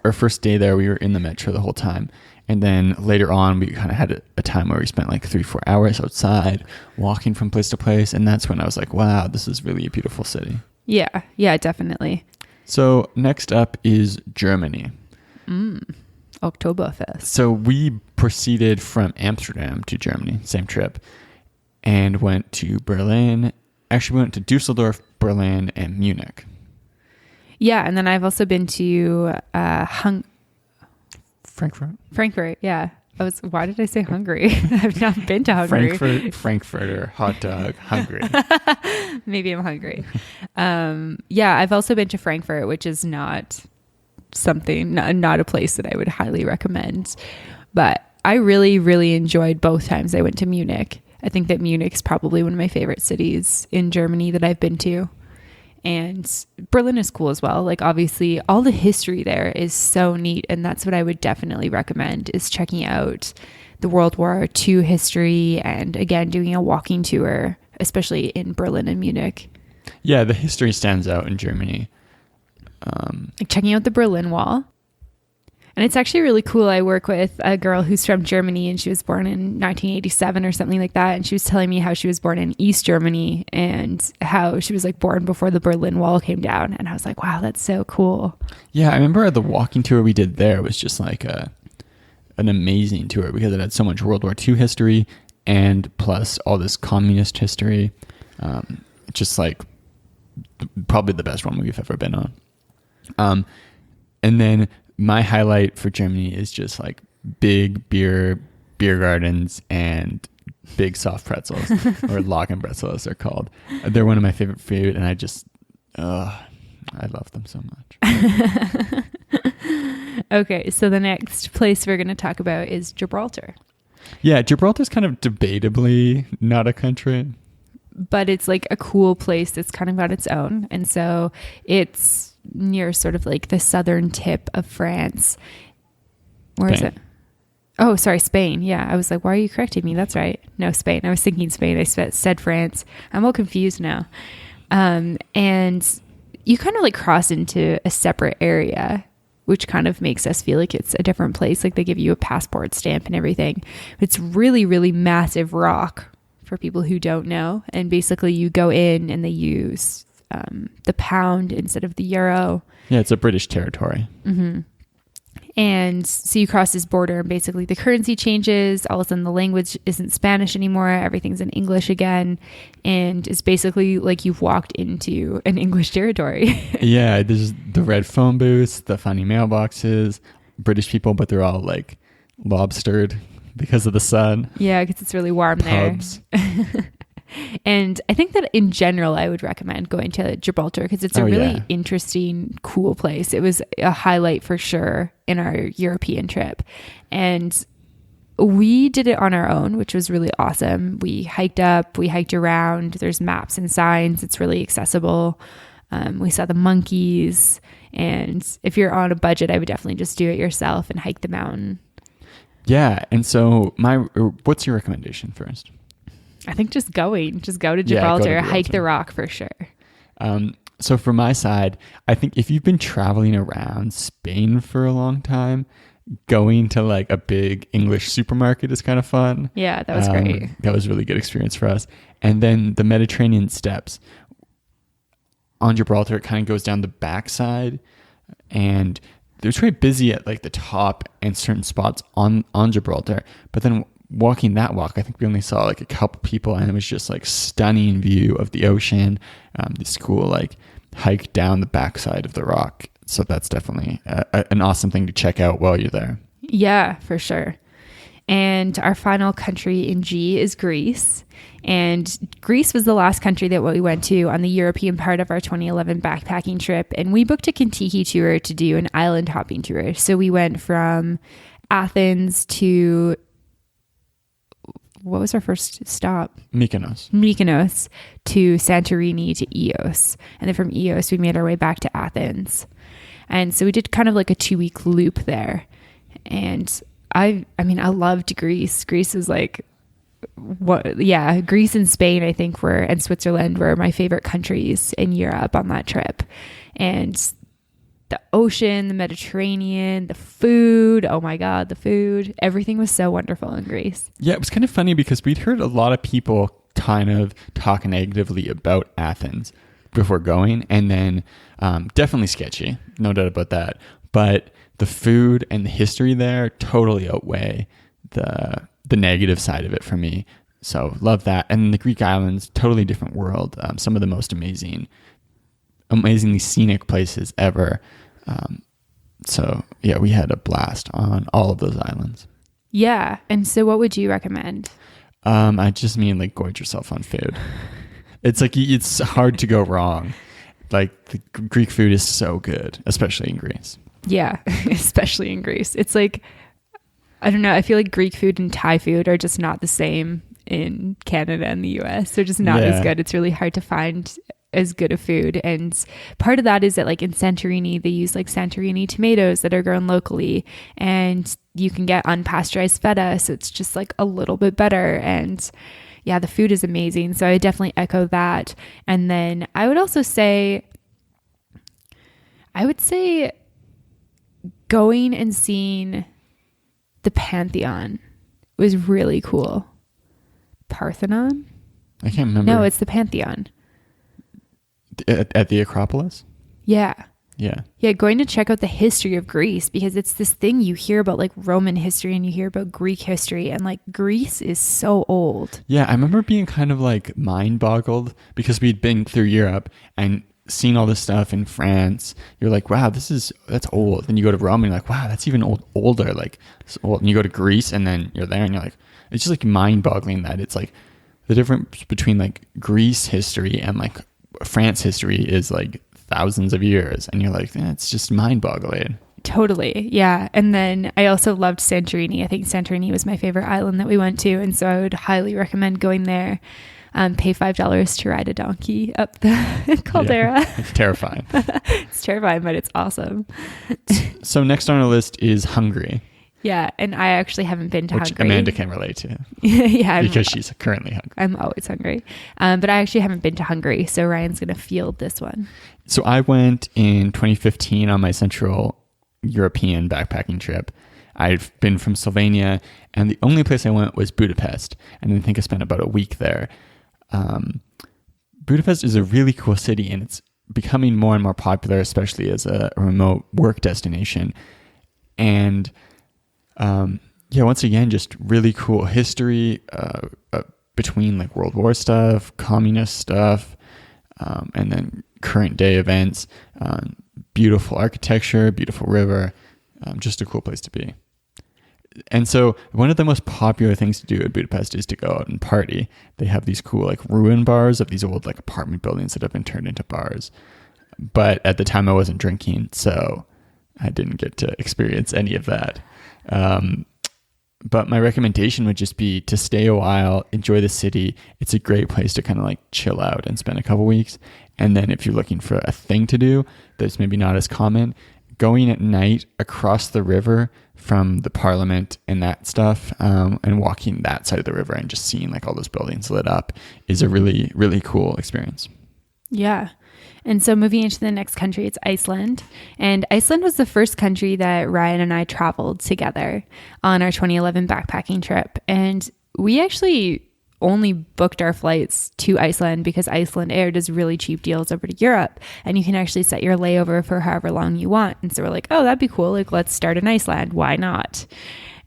our first day there, we were in the metro the whole time. And then later on, we kind of had a time where we spent like 3-4 hours outside walking from place to place. And that's when I was like, wow, this is really a beautiful city. Yeah, definitely. So next up is Germany. Oktoberfest. So we proceeded from Amsterdam to Germany, same trip, and went to Berlin. Actually, we went to Dusseldorf, Berlin, and Munich. Yeah, and then I've also been to Frankfurt, yeah. Why did I say Hungary? I've not been to Hungary. Frankfurter, hot dog, Hungary. Maybe I'm hungry. Yeah, I've also been to Frankfurt, which is not a place that I would highly recommend. But I really, really enjoyed both times I went to Munich. I think that Munich's probably one of my favorite cities in Germany that I've been to. And Berlin is cool as well. Like, obviously, all the history there is so neat. And that's what I would definitely recommend, is checking out the World War II history and, again, doing a walking tour, especially in Berlin and Munich. Yeah, the history stands out in Germany. Like checking out the Berlin Wall. And it's actually really cool. I work with a girl who's from Germany, and she was born in 1987 or something like that. And she was telling me how she was born in East Germany and how she was like born before the Berlin Wall came down. And I was like, wow, that's so cool. Yeah, I remember the walking tour we did there was just like an amazing tour because it had so much World War II history and plus all this communist history. Just like probably the best one we've ever been on. And then my highlight for Germany is just like big beer gardens and big soft pretzels, or Lagenbrezel as they're called. They're one of my favorite food, and I love them so much. Okay, so the next place we're going to talk about is Gibraltar. Yeah, Gibraltar's kind of debatably not a country. But it's like a cool place that's kind of on its own. And so it's near sort of like the southern tip of France. Where is it? Oh, sorry, Spain. Yeah, I was like, why are you correcting me? That's right. No, Spain. I was thinking Spain. I said France. I'm all confused now. And you kind of like cross into a separate area, which kind of makes us feel like it's a different place. Like they give you a passport stamp and everything. It's really, really massive rock for people who don't know. And basically you go in and they use the pound instead of the euro. Yeah, it's a British territory. Mm-hmm. And so you cross this border and basically the currency changes. All of a sudden the language isn't Spanish anymore. Everything's in English again. And it's basically like you've walked into an English territory. Yeah, there's the red phone booths, the funny mailboxes, British people, but they're all like lobstered because of the sun. Yeah, because it's really warm Pubs. there. And I think that in general, I would recommend going to Gibraltar because it's a really interesting, cool place. It was a highlight for sure in our European trip. And we did it on our own, which was really awesome. We hiked up, we hiked around. There's maps and signs. It's really accessible. We saw the monkeys. And if you're on a budget, I would definitely just do it yourself and hike the mountain. Yeah. And so what's your recommendation first? I think just go to Gibraltar, hike the rock for sure. So for my side, I think if you've been traveling around Spain for a long time, going to like a big English supermarket is kind of fun. Yeah, that was great. That was a really good experience for us. And then the Mediterranean steps on Gibraltar, it kind of goes down the backside, and it was very busy at like the top and certain spots on Gibraltar. But then walking that walk, I think we only saw like a couple people, and it was just like stunning view of the ocean. This cool like hike down the backside of the rock. So that's definitely an awesome thing to check out while you're there. Yeah, for sure. And our final country in G is Greece. And Greece was the last country that we went to on the European part of our 2011 backpacking trip. And we booked a Contiki tour to do an island hopping tour. So we went from Athens to, what was our first stop? Mykonos to Santorini to Ios. And then from Ios, we made our way back to Athens. And so we did kind of like a 2-week loop there. And I mean, I loved Greece. Greece is like, Greece and Spain, I think and Switzerland were my favorite countries in Europe on that trip. And the ocean, the Mediterranean, the food, oh my God, the food, everything was so wonderful in Greece. Yeah, it was kind of funny because we'd heard a lot of people kind of talk negatively about Athens before going, and then definitely sketchy, no doubt about that. But the food and the history there totally outweigh the negative side of it for me. So love that. And the Greek islands, totally different world. Some of the most amazingly scenic places ever. So yeah, we had a blast on all of those islands. Yeah. And so what would you recommend? I just mean like gorge yourself on food. It's like, it's hard to go wrong. Like the Greek food is so good, especially in Greece. Yeah, especially in Greece. It's like, I don't know. I feel like Greek food and Thai food are just not the same in Canada and the US. They're just not as good. It's really hard to find as good a food. And part of that is that like in Santorini, they use like Santorini tomatoes that are grown locally, and you can get unpasteurized feta. So it's just like a little bit better. And yeah, the food is amazing. So I would definitely echo that. And then I would say going and seeing the Pantheon was really cool. Parthenon? I can't remember. No, it's the Pantheon. At the Acropolis? Yeah. Yeah. Yeah, going to check out the history of Greece, because it's this thing you hear about, like Roman history and you hear about Greek history, and like Greece is so old. Yeah, I remember being kind of like mind boggled because we'd been through Europe and seen all this stuff in France. You're like, wow, that's old. And you go to Rome and you're like, wow, that's even older. Like, it's old. And you go to Greece and then you're there and you're like, it's just like mind boggling that it's like the difference between like Greece history and like France history is like thousands of years. And you're like, it's just mind boggling. Totally. Yeah. And then I also loved Santorini. I think Santorini was my favorite island that we went to. And so I would highly recommend going there. Pay $5 to ride a donkey up the caldera. Yeah, it's terrifying. It's terrifying, but it's awesome. So next on our list is Hungary. Yeah, and I actually haven't been to Which Hungary. Amanda can relate to. Yeah, because she's currently hungry. I'm always hungry. But I actually haven't been to Hungary, so Ryan's going to field this one. So I went in 2015 on my Central European backpacking trip. I've been from Slovenia, and the only place I went was Budapest. And I think I spent about a week there. Budapest is a really cool city, and it's becoming more and more popular, especially as a remote work destination. And once again, just really cool history between like World War stuff, communist stuff, and then current day events. Beautiful architecture, beautiful river, just a cool place to be. And so one of the most popular things to do at Budapest is to go out and party. They have these cool like ruin bars of these old like apartment buildings that have been turned into bars. But at the time I wasn't drinking, so I didn't get to experience any of that. But my recommendation would just be to stay a while, enjoy the city. It's a great place to kind of like chill out and spend a couple weeks. And then if you're looking for a thing to do that's maybe not as common, going at night across the river from the parliament and that stuff, and walking that side of the river and just seeing like all those buildings lit up is a really, really cool experience. Yeah. And so moving into the next country, it's Iceland. And Iceland was the first country that Ryan and I traveled together on our 2011 backpacking trip. And we actually only booked our flights to Iceland because Iceland Air does really cheap deals over to Europe, and you can actually set your layover for however long you want. And so we're like, oh, that'd be cool. Like, let's start in Iceland. Why not?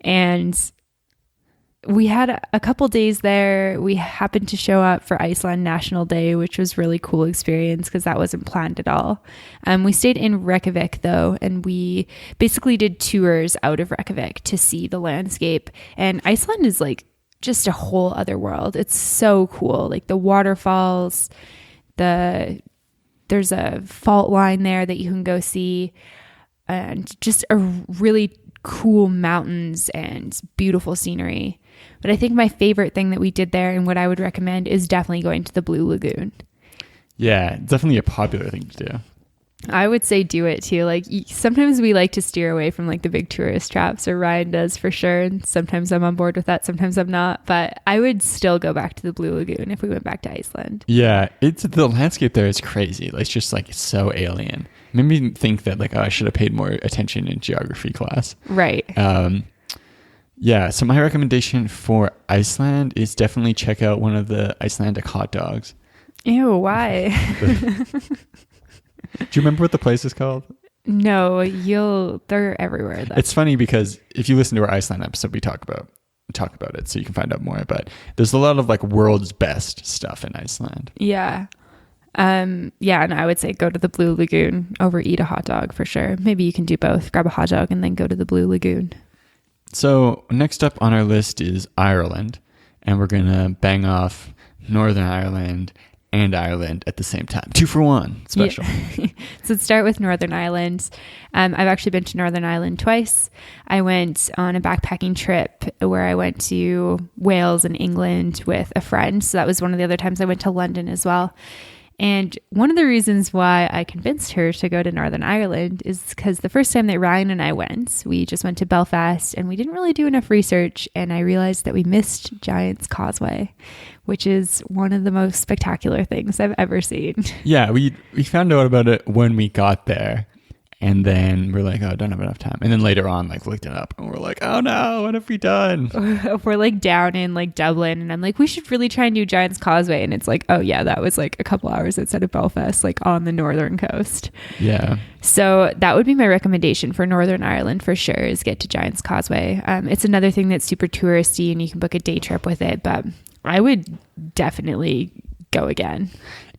And we had a couple days there. We happened to show up for Iceland National Day, which was really cool experience because that wasn't planned at all. We stayed in Reykjavik though, and we basically did tours out of Reykjavik to see the landscape. And Iceland is like just a whole other world. It's so cool. Like the waterfalls, there's a fault line there that you can go see, and just a really cool mountains and beautiful scenery. But I think my favorite thing that we did there and what I would recommend is definitely going to the Blue Lagoon. Yeah, definitely a popular thing to do. I would say do it too. Like sometimes we like to steer away from like the big tourist traps, or Ryan does for sure. And sometimes I'm on board with that. Sometimes I'm not, but I would still go back to the Blue Lagoon if we went back to Iceland. Yeah. The landscape there is crazy. It's just like, it's so alien. Made me think that like, oh, I should have paid more attention in geography class. Right. Yeah. So my recommendation for Iceland is definitely check out one of the Icelandic hot dogs. Ew, why? Do you remember what the place is called? No, they're everywhere though. It's funny because if you listen to our Iceland episode, we talk about it, so you can find out more. But there's a lot of like world's best stuff in Iceland. Yeah. And I would say go to the Blue Lagoon over eat a hot dog for sure. Maybe you can do both. Grab a hot dog and then go to the Blue Lagoon. So next up on our list is Ireland, and we're going to bang off Northern Ireland and Ireland at the same time. 2 for 1 special. Yeah. So let's start with Northern Ireland. I've actually been to Northern Ireland twice. I went on a backpacking trip where I went to Wales and England with a friend. So that was one of the other times I went to London as well. And one of the reasons why I convinced her to go to Northern Ireland is because the first time that Ryan and I went, we just went to Belfast and we didn't really do enough research. And I realized that we missed Giant's Causeway, which is one of the most spectacular things I've ever seen. Yeah, we found out about it when we got there. And then we're like, oh, I don't have enough time. And then later on, like looked it up and we're like, oh no, what have we done? We're like down in like Dublin and I'm like, we should really try and do Giant's Causeway. And it's like, oh yeah, that was like a couple hours outside of Belfast, like on the northern coast. Yeah. So that would be my recommendation for Northern Ireland for sure, is get to Giant's Causeway. It's another thing that's super touristy and you can book a day trip with it, but I would definitely go again.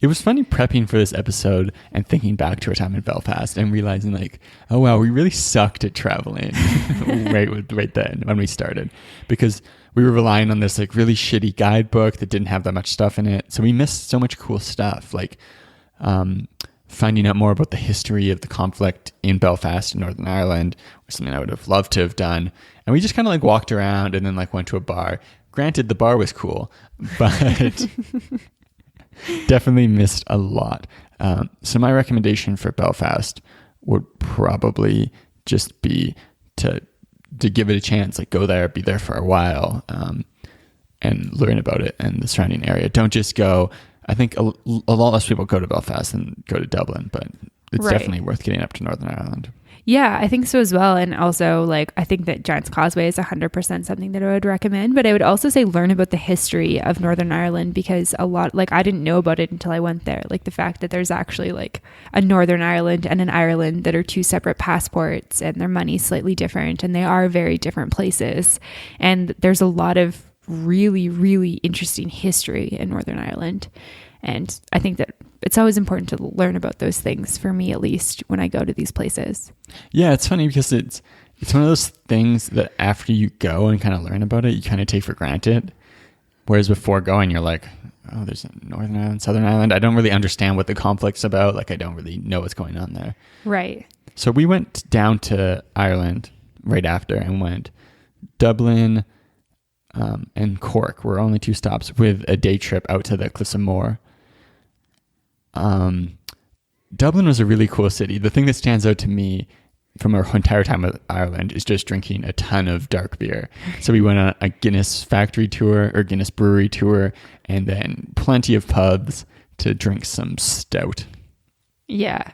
It was funny prepping for this episode and thinking back to our time in Belfast and realizing like, oh wow, we really sucked at traveling right then when we started, because we were relying on this like really shitty guidebook that didn't have that much stuff in it. So we missed so much cool stuff, like finding out more about the history of the conflict in Belfast and Northern Ireland, was something I would have loved to have done. And we just kind of like walked around and then like went to a bar. Granted, the bar was cool, but definitely missed a lot. So my recommendation for Belfast would probably just be to give it a chance, like go there, be there for a while, and learn about it and the surrounding area. Don't just go. I think a lot less people go to Belfast than go to Dublin, but it's definitely worth getting up to Northern Ireland. Yeah, I think so as well. And also, like, I think that Giant's Causeway is 100% something that I would recommend. But I would also say learn about the history of Northern Ireland, because a lot, like, I didn't know about it until I went there. Like, the fact that there's actually, like, a Northern Ireland and an Ireland that are two separate passports and their money's slightly different and they are very different places. And there's a lot of really, really interesting history in Northern Ireland. And I think that it's always important to learn about those things, for me at least, when I go to these places. Yeah, it's funny because it's one of those things that after you go and kind of learn about it, you kind of take for granted. Whereas before going, you're like, oh, there's a Northern Ireland, Southern Ireland. I don't really understand what the conflict's about. Like, I don't really know what's going on there. Right. So we went down to Ireland right after and went Dublin and Cork were only 2 stops, with a day trip out to the Cliffs of Moher. Dublin was a really cool city. The thing that stands out to me from our entire time with Ireland is just drinking a ton of dark beer. So we went on a Guinness factory tour or Guinness brewery tour, and then plenty of pubs to drink some stout. Yeah.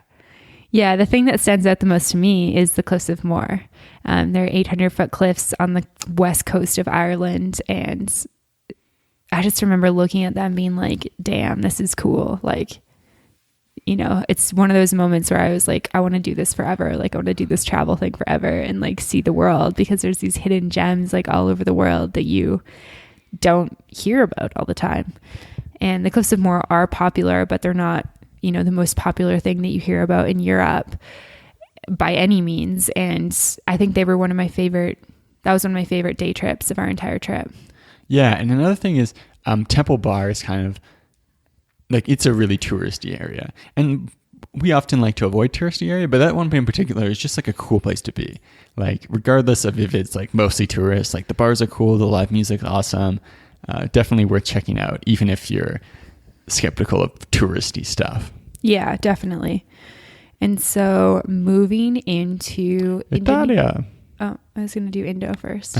Yeah, the thing that stands out the most to me is the Cliffs of Moher. They're 800-foot cliffs on the west coast of Ireland, and I just remember looking at them being like, damn, this is cool. Like, you know, it's one of those moments where I was like, I want to do this forever. Like, I want to do this travel thing forever and like see the world, because there's these hidden gems like all over the world that you don't hear about all the time. And the Cliffs of Moher are popular, but they're not, you know, the most popular thing that you hear about in Europe by any means. And I think they were that was one of my favorite day trips of our entire trip. Yeah. And another thing is, Temple Bar is kind of like, it's a really touristy area, and we often like to avoid touristy area, but that one in particular is just like a cool place to be. Like, regardless of if it's like mostly tourists, like the bars are cool, the live music is awesome. Definitely worth checking out, even if you're skeptical of touristy stuff. Yeah, definitely. And so moving into Italia. I was going to do Indo first.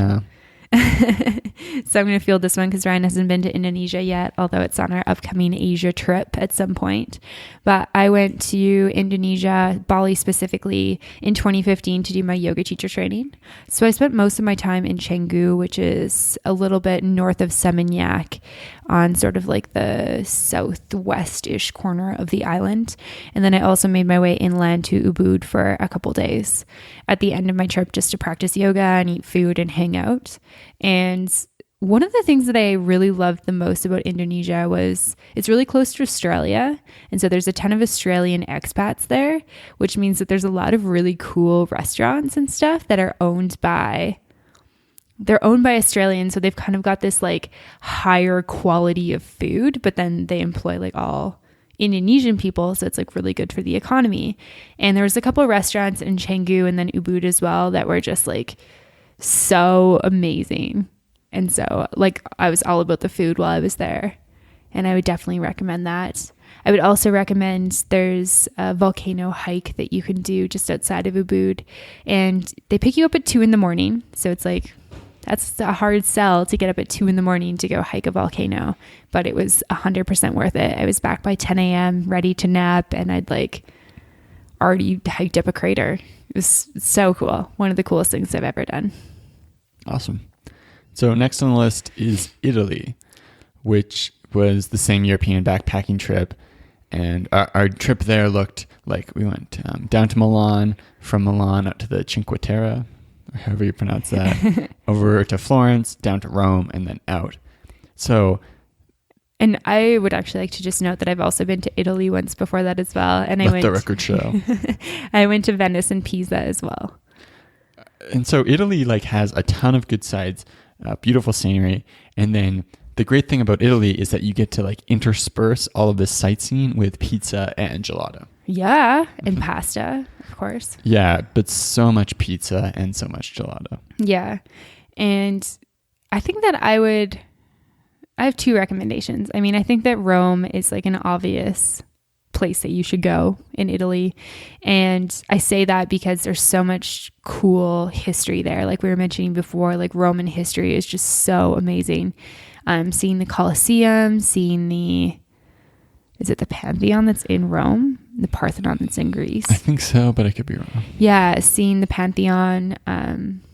So I'm going to field this one because Ryan hasn't been to Indonesia yet, although it's on our upcoming Asia trip at some point. But I went to Indonesia, Bali specifically, in 2015 to do my yoga teacher training. So I spent most of my time in Canggu, which is a little bit north of Seminyak, on sort of like the southwest-ish corner of the island. And then I also made my way inland to Ubud for a couple days at the end of my trip, just to practice yoga and eat food and hang out. And one of the things that I really loved the most about Indonesia was it's really close to Australia. And so there's a ton of Australian expats there, which means that there's a lot of really cool restaurants and stuff that are owned by Australians. So they've kind of got this like higher quality of food, but then they employ like all Indonesian people. So it's like really good for the economy. And there was a couple of restaurants in Canggu and then Ubud as well that were just like so amazing. And so like I was all about the food while I was there, and I would definitely recommend that. I would also recommend there's a volcano hike that you can do just outside of Ubud, and they pick you up at 2 a.m. So it's like, that's a hard sell to get up at 2 a.m. to go hike a volcano, but it was 100% worth it. I was back by 10 a.m. ready to nap, and I'd like already hiked up a crater. It was so cool. One of the coolest things I've ever done. Awesome. So next on the list is Italy, which was the same European backpacking trip. And our trip there looked like we went down to Milan, from Milan up to the Cinque Terre, or however you pronounce that, over to Florence, down to Rome, and then out. So... And I would actually like to just note that I've also been to Italy once before that as well. And let the record show. I went to Venice and Pisa as well. And so Italy like has a ton of good sites, beautiful scenery. And then the great thing about Italy is that you get to like intersperse all of this sightseeing with pizza and gelato. Yeah. And pasta, of course. Yeah. But so much pizza and so much gelato. Yeah. And I think that I have two recommendations. I mean, I think that Rome is like an obvious place that you should go in Italy. And I say that because there's so much cool history there. Like we were mentioning before, like Roman history is just so amazing. Seeing the Colosseum, is it the Pantheon that's in Rome? The Parthenon that's in Greece? I think so, but I could be wrong. Yeah, seeing the Pantheon,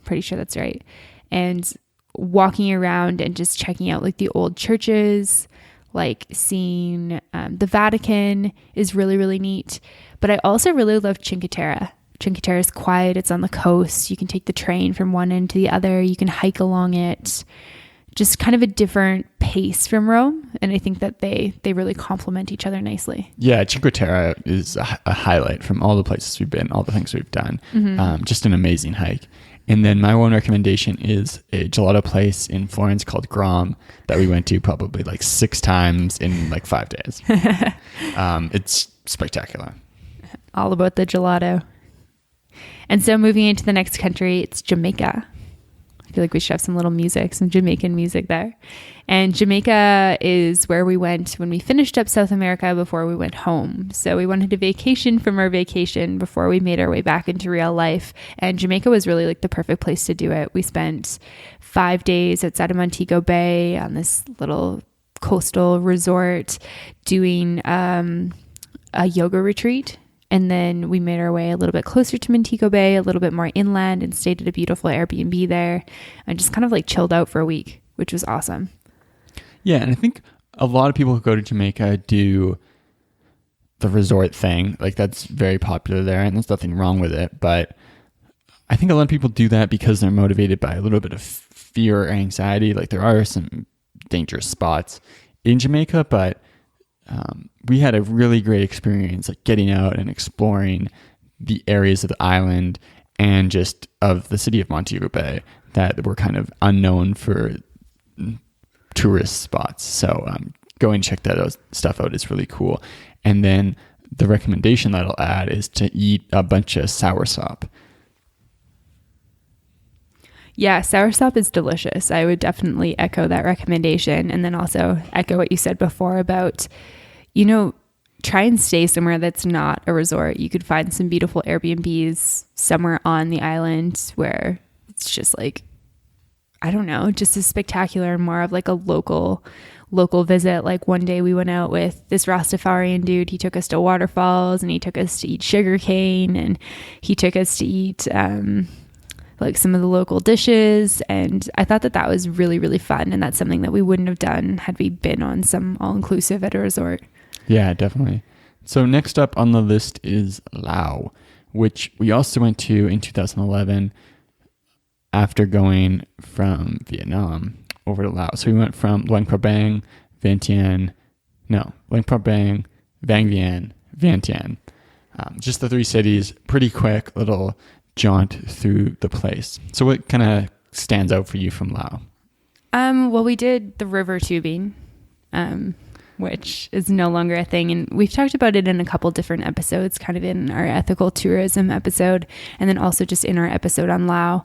pretty sure that's right. And walking around and just checking out like the old churches, like seeing the Vatican is really, really neat. But I also really love Cinque Terre. Cinque Terre is quiet. It's on the coast. You can take the train from one end to the other. You can hike along it. Just kind of a different pace from Rome. And I think that they really complement each other nicely. Yeah, Cinque Terre is a highlight from all the places we've been, all the things we've done. Mm-hmm. Just an amazing hike. And then my one recommendation is a gelato place in Florence called Grom that we went to probably like 6 times in like 5 days. It's spectacular. All about the gelato. And so moving into the next country, it's Jamaica. I feel like we should have some little music, some Jamaican music there. And Jamaica is where we went when we finished up South America before we went home. So we wanted a vacation from our vacation before we made our way back into real life. And Jamaica was really like the perfect place to do it. We spent 5 days outside of Montego Bay on this little coastal resort doing a yoga retreat. And then we made our way a little bit closer to Montego Bay, a little bit more inland, and stayed at a beautiful Airbnb there and just kind of like chilled out for a week, which was awesome. Yeah, and I think a lot of people who go to Jamaica do the resort thing. Like that's very popular there, and there's nothing wrong with it. But I think a lot of people do that because they're motivated by a little bit of fear or anxiety. Like there are some dangerous spots in Jamaica, but we had a really great experience like getting out and exploring the areas of the island and just of the city of Montego Bay that were kind of unknown for tourist spots. So go and check that stuff out. It's really cool. And then the recommendation that I'll add is to eat a bunch of soursop. Yeah, soursop is delicious. I would definitely echo that recommendation. And then also echo what you said before about, try and stay somewhere that's not a resort. You could find some beautiful Airbnbs somewhere on the island where it's just like, I don't know, just as spectacular and more of like a local visit. Like one day we went out with this Rastafarian dude. He took us to waterfalls and he took us to eat sugarcane and he took us to eat like some of the local dishes. And I thought that was really, really fun. And that's something that we wouldn't have done had we been on some all-inclusive at a resort. Yeah, definitely. So next up on the list is Laos, which we also went to in 2011 after going from Vietnam over to Laos. So we went from Luang Prabang, Vientiane, Vang Vieng, Vientiane. Just the 3 cities, pretty quick little jaunt through the place. So what kind of stands out for you from Laos? Well, we did the river tubing, which is no longer a thing. And we've talked about it in a couple different episodes, kind of in our ethical tourism episode, and then also just in our episode on Laos.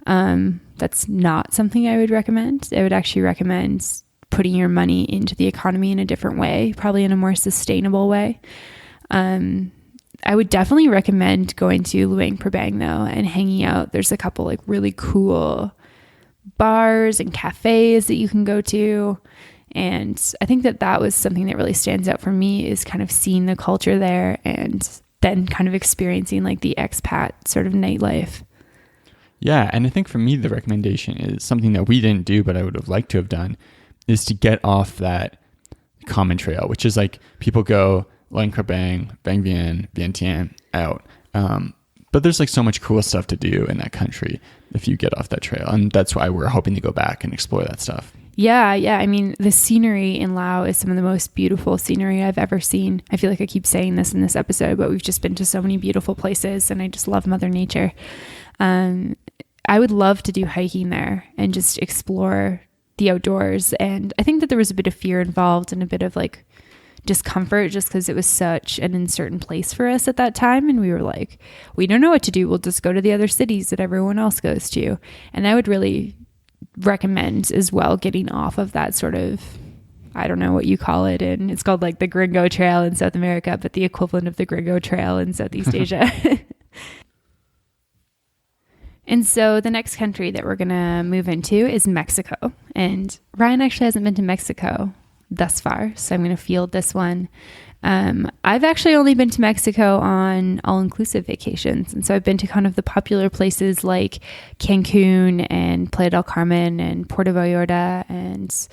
That's not something I would recommend. I would actually recommend putting your money into the economy in a different way, probably in a more sustainable way. I would definitely recommend going to Luang Prabang though and hanging out. There's a couple like really cool bars and cafes that you can go to. And I think that was something that really stands out for me is kind of seeing the culture there and then kind of experiencing like the expat sort of nightlife. Yeah, and I think for me, the recommendation is something that we didn't do, but I would have liked to have done, is to get off that common trail, which is like people go Luang Prabang, Bang Vian, Vientiane out. But there's like so much cool stuff to do in that country if you get off that trail. And that's why we're hoping to go back and explore that stuff. Yeah. I mean, the scenery in Laos is some of the most beautiful scenery I've ever seen. I feel like I keep saying this in this episode, but we've just been to so many beautiful places and I just love Mother Nature. I would love to do hiking there and just explore the outdoors. And I think that there was a bit of fear involved and a bit of like discomfort just because it was such an uncertain place for us at that time. And we were like, we don't know what to do. We'll just go to the other cities that everyone else goes to. And I would really recommend as well getting off of that sort of, I don't know what you call it. And it's called like the Gringo Trail in South America, but the equivalent of the Gringo Trail in Southeast Asia. And so the next country that we're going to move into is Mexico. And Ryan actually hasn't been to Mexico thus far, so I'm going to field this one. I've actually only been to Mexico on all-inclusive vacations. And so I've been to kind of the popular places like Cancun and Playa del Carmen and Puerto Vallarta and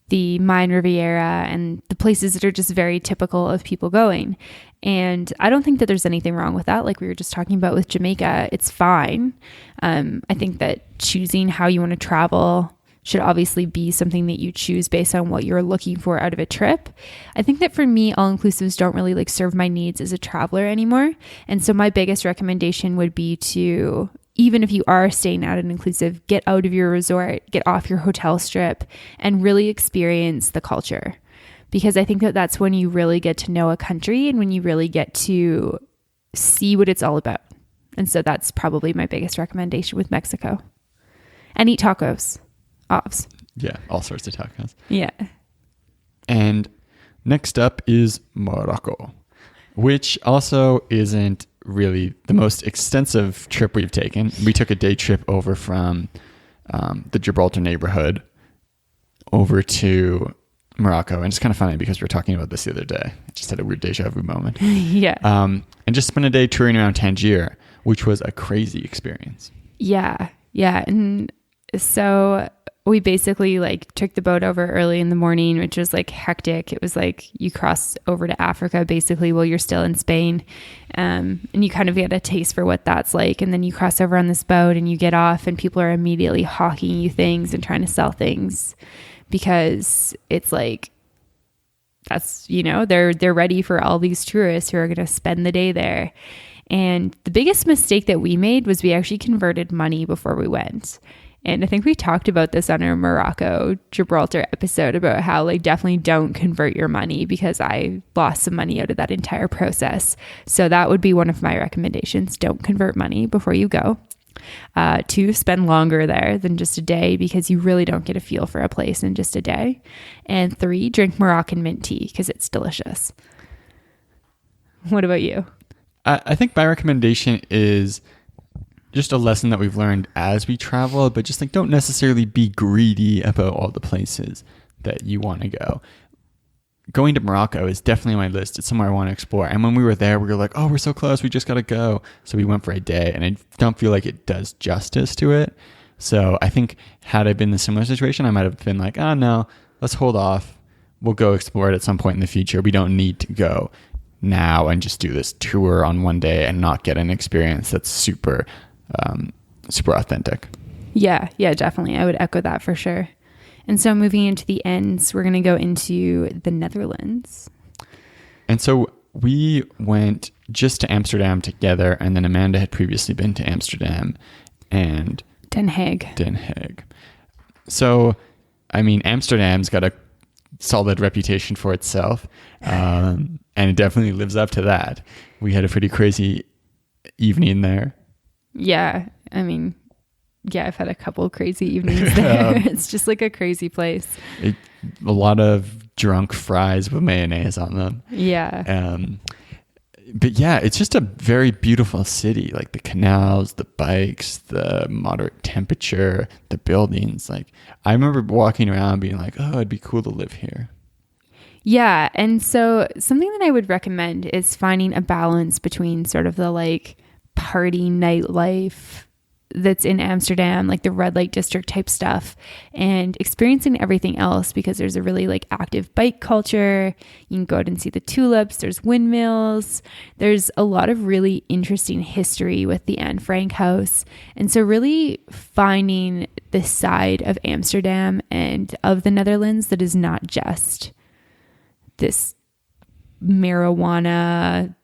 the Mayan Riviera and the places that are just very typical of people going. And I don't think that there's anything wrong with that. Like we were just talking about with Jamaica, it's fine. I think that choosing how you want to travel should obviously be something that you choose based on what you're looking for out of a trip. I think that for me, all-inclusives don't really like serve my needs as a traveler anymore. And so my biggest recommendation would be to, even if you are staying at an inclusive, get out of your resort, get off your hotel strip, and really experience the culture. Because I think that that's when you really get to know a country and when you really get to see what it's all about. And so that's probably my biggest recommendation with Mexico. And eat tacos. Offs. Yeah, all sorts of tacos. Yeah. And next up is Morocco, which also isn't really the most extensive trip we've taken. We took a day trip over from the Gibraltar neighborhood over to Morocco. And it's kind of funny because we were talking about this the other day. I just had a weird deja vu moment. Yeah. And just spent a day touring around Tangier, which was a crazy experience. Yeah. And so we basically like took the boat over early in the morning, which was like hectic. It was like you cross over to Africa basically while you're still in Spain. And you kind of get a taste for what that's like. And then you cross over on this boat and you get off and people are immediately hawking you things and trying to sell things because it's like, that's, you know, they're ready for all these tourists who are going to spend the day there. And the biggest mistake that we made was we actually converted money before we went. And I think we talked about this on our Morocco Gibraltar episode about how like definitely don't convert your money because I lost some money out of that entire process. So that would be one of my recommendations. Don't convert money before you go. 2, spend longer there than just a day because you really don't get a feel for a place in just a day. And 3, drink Moroccan mint tea because it's delicious. What about you? I think my recommendation is just a lesson that we've learned as we travel, but just like don't necessarily be greedy about all the places that you want to go. Going to Morocco is definitely on my list. It's somewhere I want to explore. And when we were there, we were like, oh, we're so close. We just got to go. So we went for a day and I don't feel like it does justice to it. So I think had I been in a similar situation, I might have been like, oh no, let's hold off. We'll go explore it at some point in the future. We don't need to go now and just do this tour on one day and not get an experience that's super authentic. Yeah, definitely. I would echo that for sure. And so moving into the ends, we're going to go into the Netherlands. And so we went just to Amsterdam together, and then Amanda had previously been to Amsterdam and Den Haag. So, I mean, Amsterdam's got a solid reputation for itself, and it definitely lives up to that. We had a pretty crazy evening there. Yeah, I mean, I've had a couple crazy evenings there. It's just like a crazy place. A lot of drunk fries with mayonnaise on them. Yeah. But yeah, it's just a very beautiful city. Like the canals, the bikes, the moderate temperature, the buildings. Like I remember walking around being like, oh, it'd be cool to live here. Yeah. And so something that I would recommend is finding a balance between sort of the like party nightlife that's in Amsterdam, like the red light district type stuff, and experiencing everything else, because there's a really like active bike culture. You can go out and see the tulips. There's windmills. There's a lot of really interesting history with the Anne Frank house. And so really finding this side of Amsterdam and of the Netherlands that is not just this marijuana,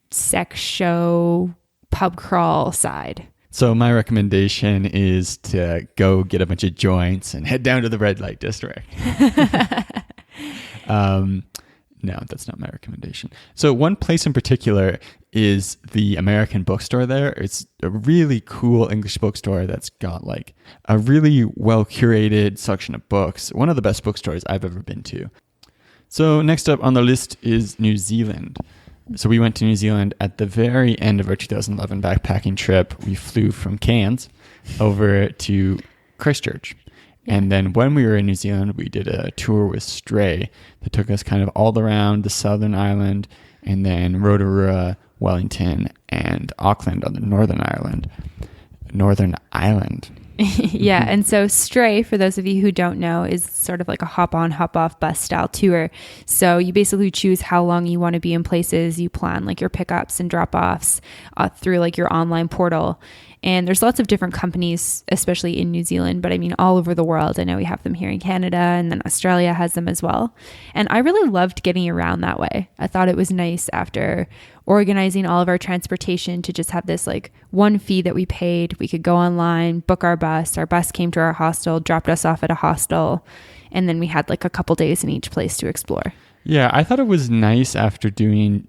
sex show, pub crawl side. So my recommendation is to go get a bunch of joints and head down to the red light district. No, that's not my recommendation. So one place in particular is the American bookstore there. It's a really cool English bookstore that's got like a really well curated selection of books. One of the best bookstores I've ever been to. So next up on the list is New Zealand. So we went to New Zealand at the very end of our 2011 backpacking trip. We flew from Cairns over to Christchurch. And then when we were in New Zealand, we did a tour with Stray that took us kind of all around the southern island, and then Rotorua, Wellington, and Auckland on the Northern Island. Yeah. And so Stray, for those of you who don't know, is sort of like a hop on, hop off bus style tour. So you basically choose how long you want to be in places. You plan like your pickups and drop offs through like your online portal. And there's lots of different companies, especially in New Zealand, but I mean all over the world. I know we have them here in Canada, and then Australia has them as well. And I really loved getting around that way. I thought it was nice after organizing all of our transportation to just have this like one fee that we paid. We could go online, book our bus. Our bus came to our hostel, dropped us off at a hostel, and then we had like a couple days in each place to explore. Yeah, I thought it was nice after doing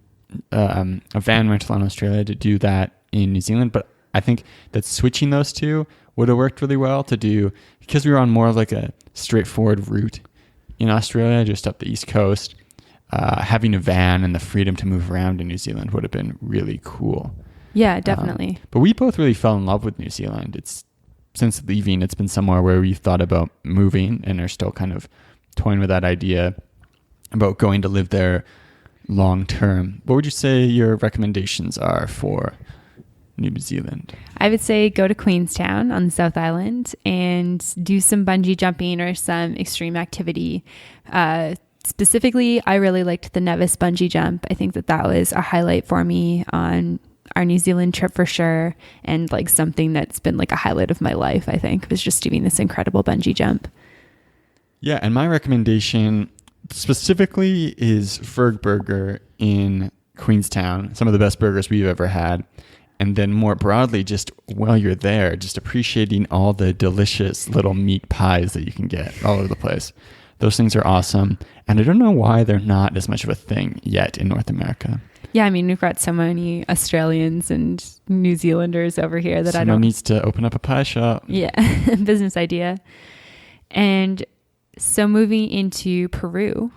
a van rental in Australia to do that in New Zealand, but I think that switching those two would have worked really well to do, because we were on more of like a straightforward route in Australia, just up the East Coast. Having a van and the freedom to move around in New Zealand would have been really cool. Yeah, definitely. But we both really fell in love with New Zealand. Since leaving, it's been somewhere where we've thought about moving and are still kind of toying with that idea about going to live there long term. What would you say your recommendations are for New Zealand? I would say go to Queenstown on the South Island and do some bungee jumping or some extreme activity. Specifically, I really liked the Nevis bungee jump. I think that was a highlight for me on our New Zealand trip for sure. And like something that's been like a highlight of my life, I think, was just doing this incredible bungee jump. Yeah, and my recommendation specifically is Ferg Burger in Queenstown. Some of the best burgers we've ever had. And then more broadly, just while you're there, just appreciating all the delicious little meat pies that you can get all over the place. Those things are awesome. And I don't know why they're not as much of a thing yet in North America. Yeah, I mean, we've got so many Australians and New Zealanders over here that Someone needs to open up a pie shop. Yeah, business idea. And so moving into Peru.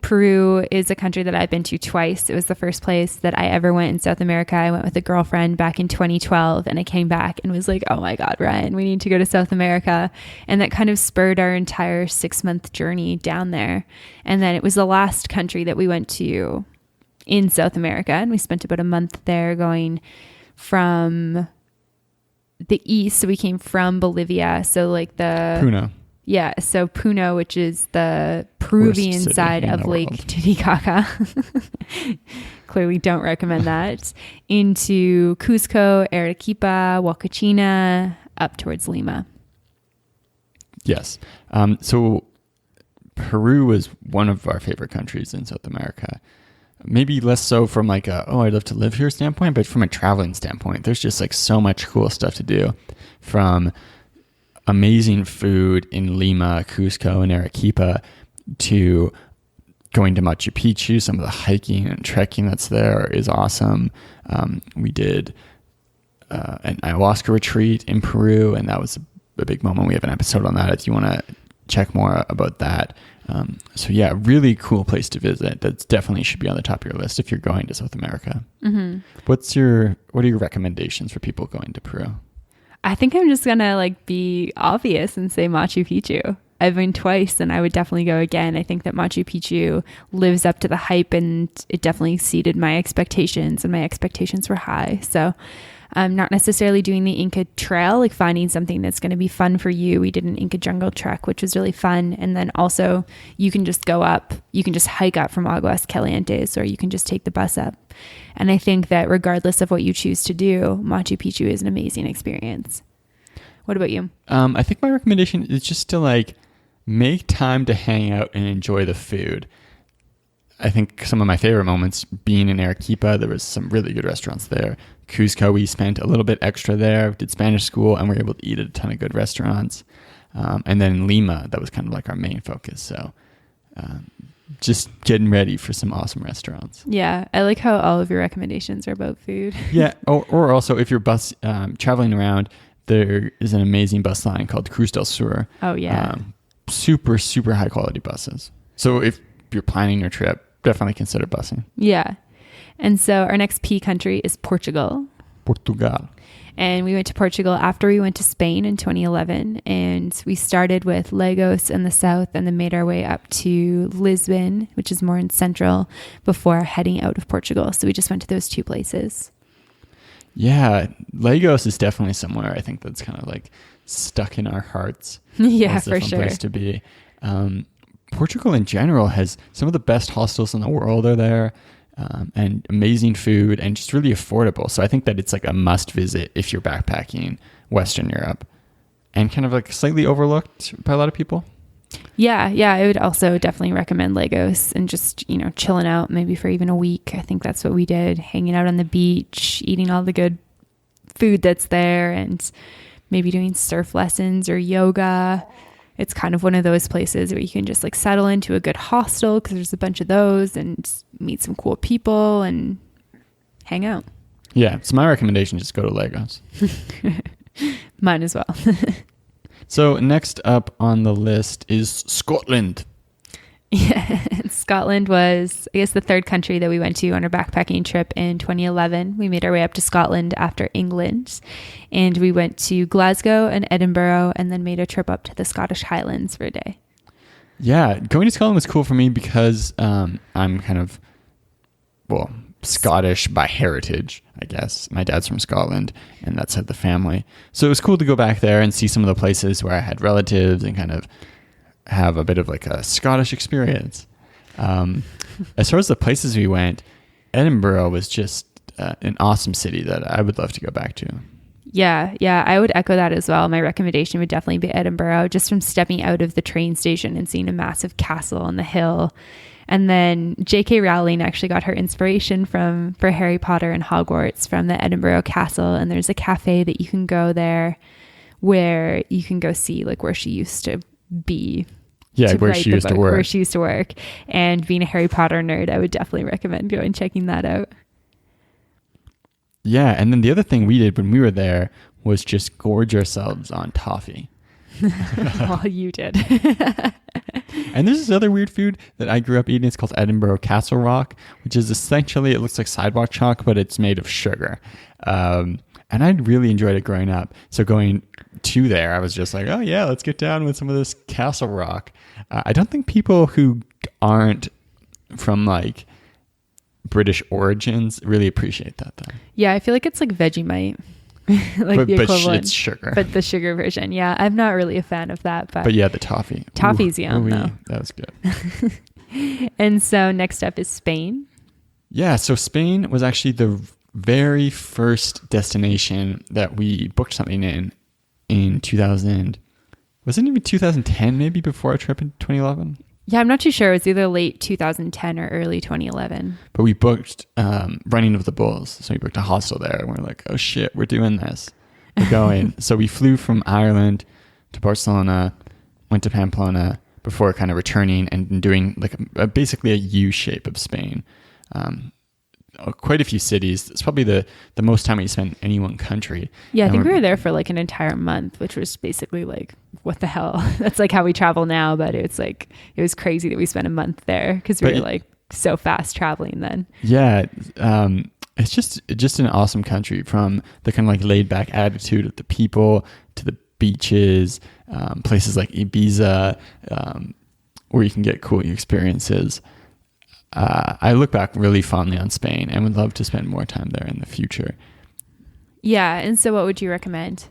Peru is a country that I've been to twice. It was the first place that I ever went in South America. I went with a girlfriend back in 2012, and I came back and was like, oh my God, Ryan, we need to go to South America. And that kind of spurred our entire 6-month journey down there. And then it was the last country that we went to in South America. And we spent about a month there going from the east. So we came from Bolivia. So like the... Puno. Yeah, so Puno, which is the Peruvian side of Lake Titicaca. Clearly don't recommend that. Into Cusco, Arequipa, Huacachina, up towards Lima. Yes. So Peru was one of our favorite countries in South America. Maybe less so from like I'd love to live here standpoint, but from a traveling standpoint, there's just like so much cool stuff to do, from amazing food in Lima, Cusco, and Arequipa to going to Machu Picchu. Some of the hiking and trekking that's there is awesome. We did an ayahuasca retreat in Peru, and that was a big moment. We have an episode on that if you want to check more about that. So yeah, really cool place to visit. That definitely should be on the top of your list if you're going to South America. Mm-hmm. What are your recommendations for people going to Peru? I think I'm just going to be obvious and say Machu Picchu. I've been twice and I would definitely go again. I think that Machu Picchu lives up to the hype, and it definitely exceeded my expectations, and my expectations were high. So I'm not necessarily doing the Inca trail, like finding something that's going to be fun for you. We did an Inca jungle trek, which was really fun. And then also you can just go up, you can just hike up from Aguas Calientes, or you can just take the bus up. And I think that regardless of what you choose to do, Machu Picchu is an amazing experience. What about you? I think my recommendation is just to like make time to hang out and enjoy the food. I think some of my favorite moments being in Arequipa, there was some really good restaurants there. Cusco, we spent a little bit extra there, did Spanish school, and were able to eat at a ton of good restaurants. And then in Lima, that was kind of like our main focus. So just getting ready for some awesome restaurants. Yeah, I like how all of your recommendations are about food. Yeah, or also if you're traveling around, there is an amazing bus line called Cruz del Sur. Oh, yeah. Super, super high quality buses. So if you're planning your trip, definitely consider busing. Yeah. And so our next P country is Portugal. Portugal. And we went to Portugal after we went to Spain in 2011. And we started with Lagos in the south and then made our way up to Lisbon, which is more in central, before heading out of Portugal. So we just went to those two places. Yeah, Lagos is definitely somewhere I think that's kind of like stuck in our hearts. Yeah, as a for fun sure. place to be. Portugal in general has some of the best hostels in the world are there, and amazing food and just really affordable. So I think that it's like a must visit if you're backpacking Western Europe, and kind of like slightly overlooked by a lot of people. Yeah, I would also definitely recommend Lagos, and just, chilling out maybe for even a week. I think that's what we did, hanging out on the beach, eating all the good food that's there, and maybe doing surf lessons or yoga. It's kind of one of those places where you can just like settle into a good hostel, because there's a bunch of those, and meet some cool people and hang out. Yeah, so my recommendation is go to Lagos. Mine as well. So next up on the list is Scotland. Yeah, Scotland was, I guess, the third country that we went to on our backpacking trip in 2011. We made our way up to Scotland after England, and we went to Glasgow and Edinburgh, and then made a trip up to the Scottish Highlands for a day. Yeah, going to Scotland was cool for me because I'm kind of, Scottish by heritage, I guess. My dad's from Scotland, and that's the family. So it was cool to go back there and see some of the places where I had relatives and kind of have a bit of like a Scottish experience. As far as the places we went, Edinburgh was just an awesome city that I would love to go back to. Yeah, I would echo that as well. My recommendation would definitely be Edinburgh, just from stepping out of the train station and seeing a massive castle on the hill. And then J.K. Rowling actually got her inspiration for Harry Potter and Hogwarts from the Edinburgh Castle. And there's a cafe that you can go there where you can go see like where she used to be. Yeah, where she used to work. Where she used to work. And being a Harry Potter nerd, I would definitely recommend going checking that out. Yeah, and then the other thing we did when we were there was just gorge ourselves on toffee. Well, you did. And there's this other weird food that I grew up eating. It's called Edinburgh Castle Rock, which is essentially, it looks like sidewalk chalk, but it's made of sugar. And I really enjoyed it growing up. So going to there, I was just like, oh yeah, let's get down with some of this Castle Rock. I don't think people who aren't from like British origins really appreciate that though. Yeah, I feel like it's like Vegemite. Like the equivalent. But it's sugar. But the sugar version. Yeah, I'm not really a fan of that. But yeah, the toffee. Toffee's yum though. That was good. And so next up is Spain. Yeah, so Spain was actually the very first destination that we booked something in 2000. Was it even 2010 maybe, before our trip in 2011? Yeah, I'm not too sure. It was either late 2010 or early 2011. But we booked Running of the Bulls. So we booked a hostel there. And we're like, oh shit, we're doing this. We're going. So we flew from Ireland to Barcelona, went to Pamplona before kind of returning and doing like basically a U shape of Spain. Quite a few cities. It's probably the most time we spent in any one country. Yeah, I think we were there for like an entire month, which was basically like, what the hell? That's like how we travel now, but it's like, it was crazy that we spent a month there because we were like so fast traveling then. Yeah, it's just an awesome country, from the kind of like laid back attitude of the people to the beaches, places like Ibiza, where you can get cool experiences. I look back really fondly on Spain and would love to spend more time there in the future. Yeah. And so what would you recommend?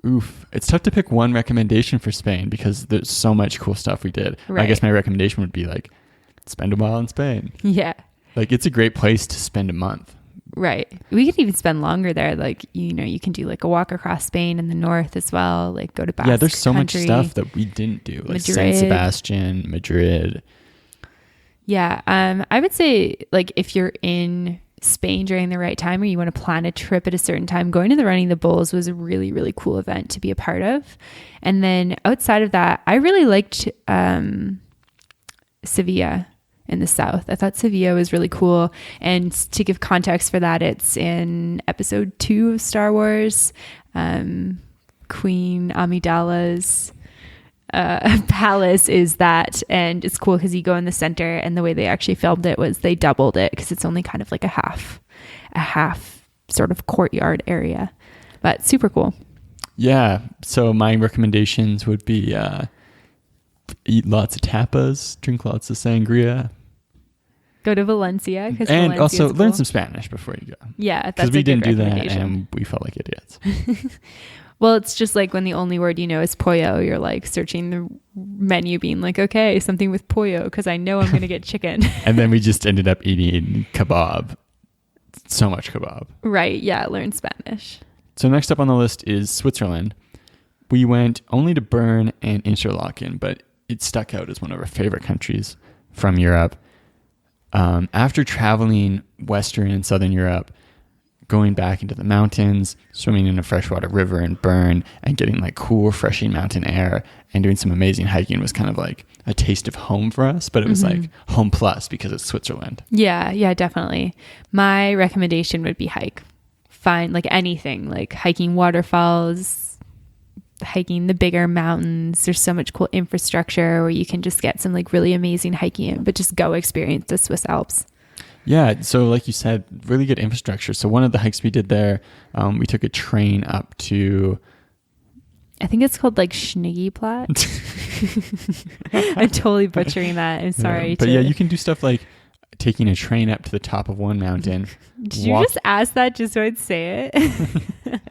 Oof. It's tough to pick one recommendation for Spain because there's so much cool stuff we did. Right. I guess my recommendation would be like, spend a while in Spain. Yeah. Like, it's a great place to spend a month. Right. We could even spend longer there. Like, you can do like a walk across Spain in the north as well. Like go to Basque there's so country. much stuff that we didn't do. Like Madrid. San Sebastian, Madrid. Yeah. I would say like if you're in Spain during the right time or you want to plan a trip at a certain time, going to the Running the Bulls was a really, really cool event to be a part of. And then outside of that, I really liked Sevilla in the south. I thought Sevilla was really cool. And to give context for that, it's in episode 2 of Star Wars. Queen Amidala's palace is that, and it's cool because you go in the center, and the way they actually filmed it was they doubled it because it's only kind of like a half sort of courtyard area, but super cool. Yeah. So my recommendations would be eat lots of tapas, drink lots of sangria. Go to Valencia. And Valencia's also cool. learn some Spanish before you go. Yeah, that's because we didn't do that recommendation. and we felt like idiots. Well, it's just like when the only word you know is pollo, you're like searching the menu being like, okay, something with pollo because I know I'm going to get chicken. And then we just ended up eating kebab. So much kebab. Right. Yeah. Learn Spanish. So next up on the list is Switzerland. We went only to Bern and Interlaken, but it stuck out as one of our favorite countries from Europe. After traveling Western and Southern Europe, going back into the mountains, swimming in a freshwater river in Bern, and getting like cool, refreshing mountain air and doing some amazing hiking was kind of like a taste of home for us, but it was like home plus because it's Switzerland. Yeah, definitely. My recommendation would be hike. Find like anything, like hiking waterfalls, hiking the bigger mountains. There's so much cool infrastructure where you can just get some like really amazing hiking in, but just go experience the Swiss Alps. Yeah, so like you said, really good infrastructure. So one of the hikes we did there, we took a train up to... I think it's called like Schniggiplatz. I'm totally butchering that. I'm sorry. Yeah, but you can do stuff like taking a train up to the top of one mountain. Did you just ask that just so I'd say it?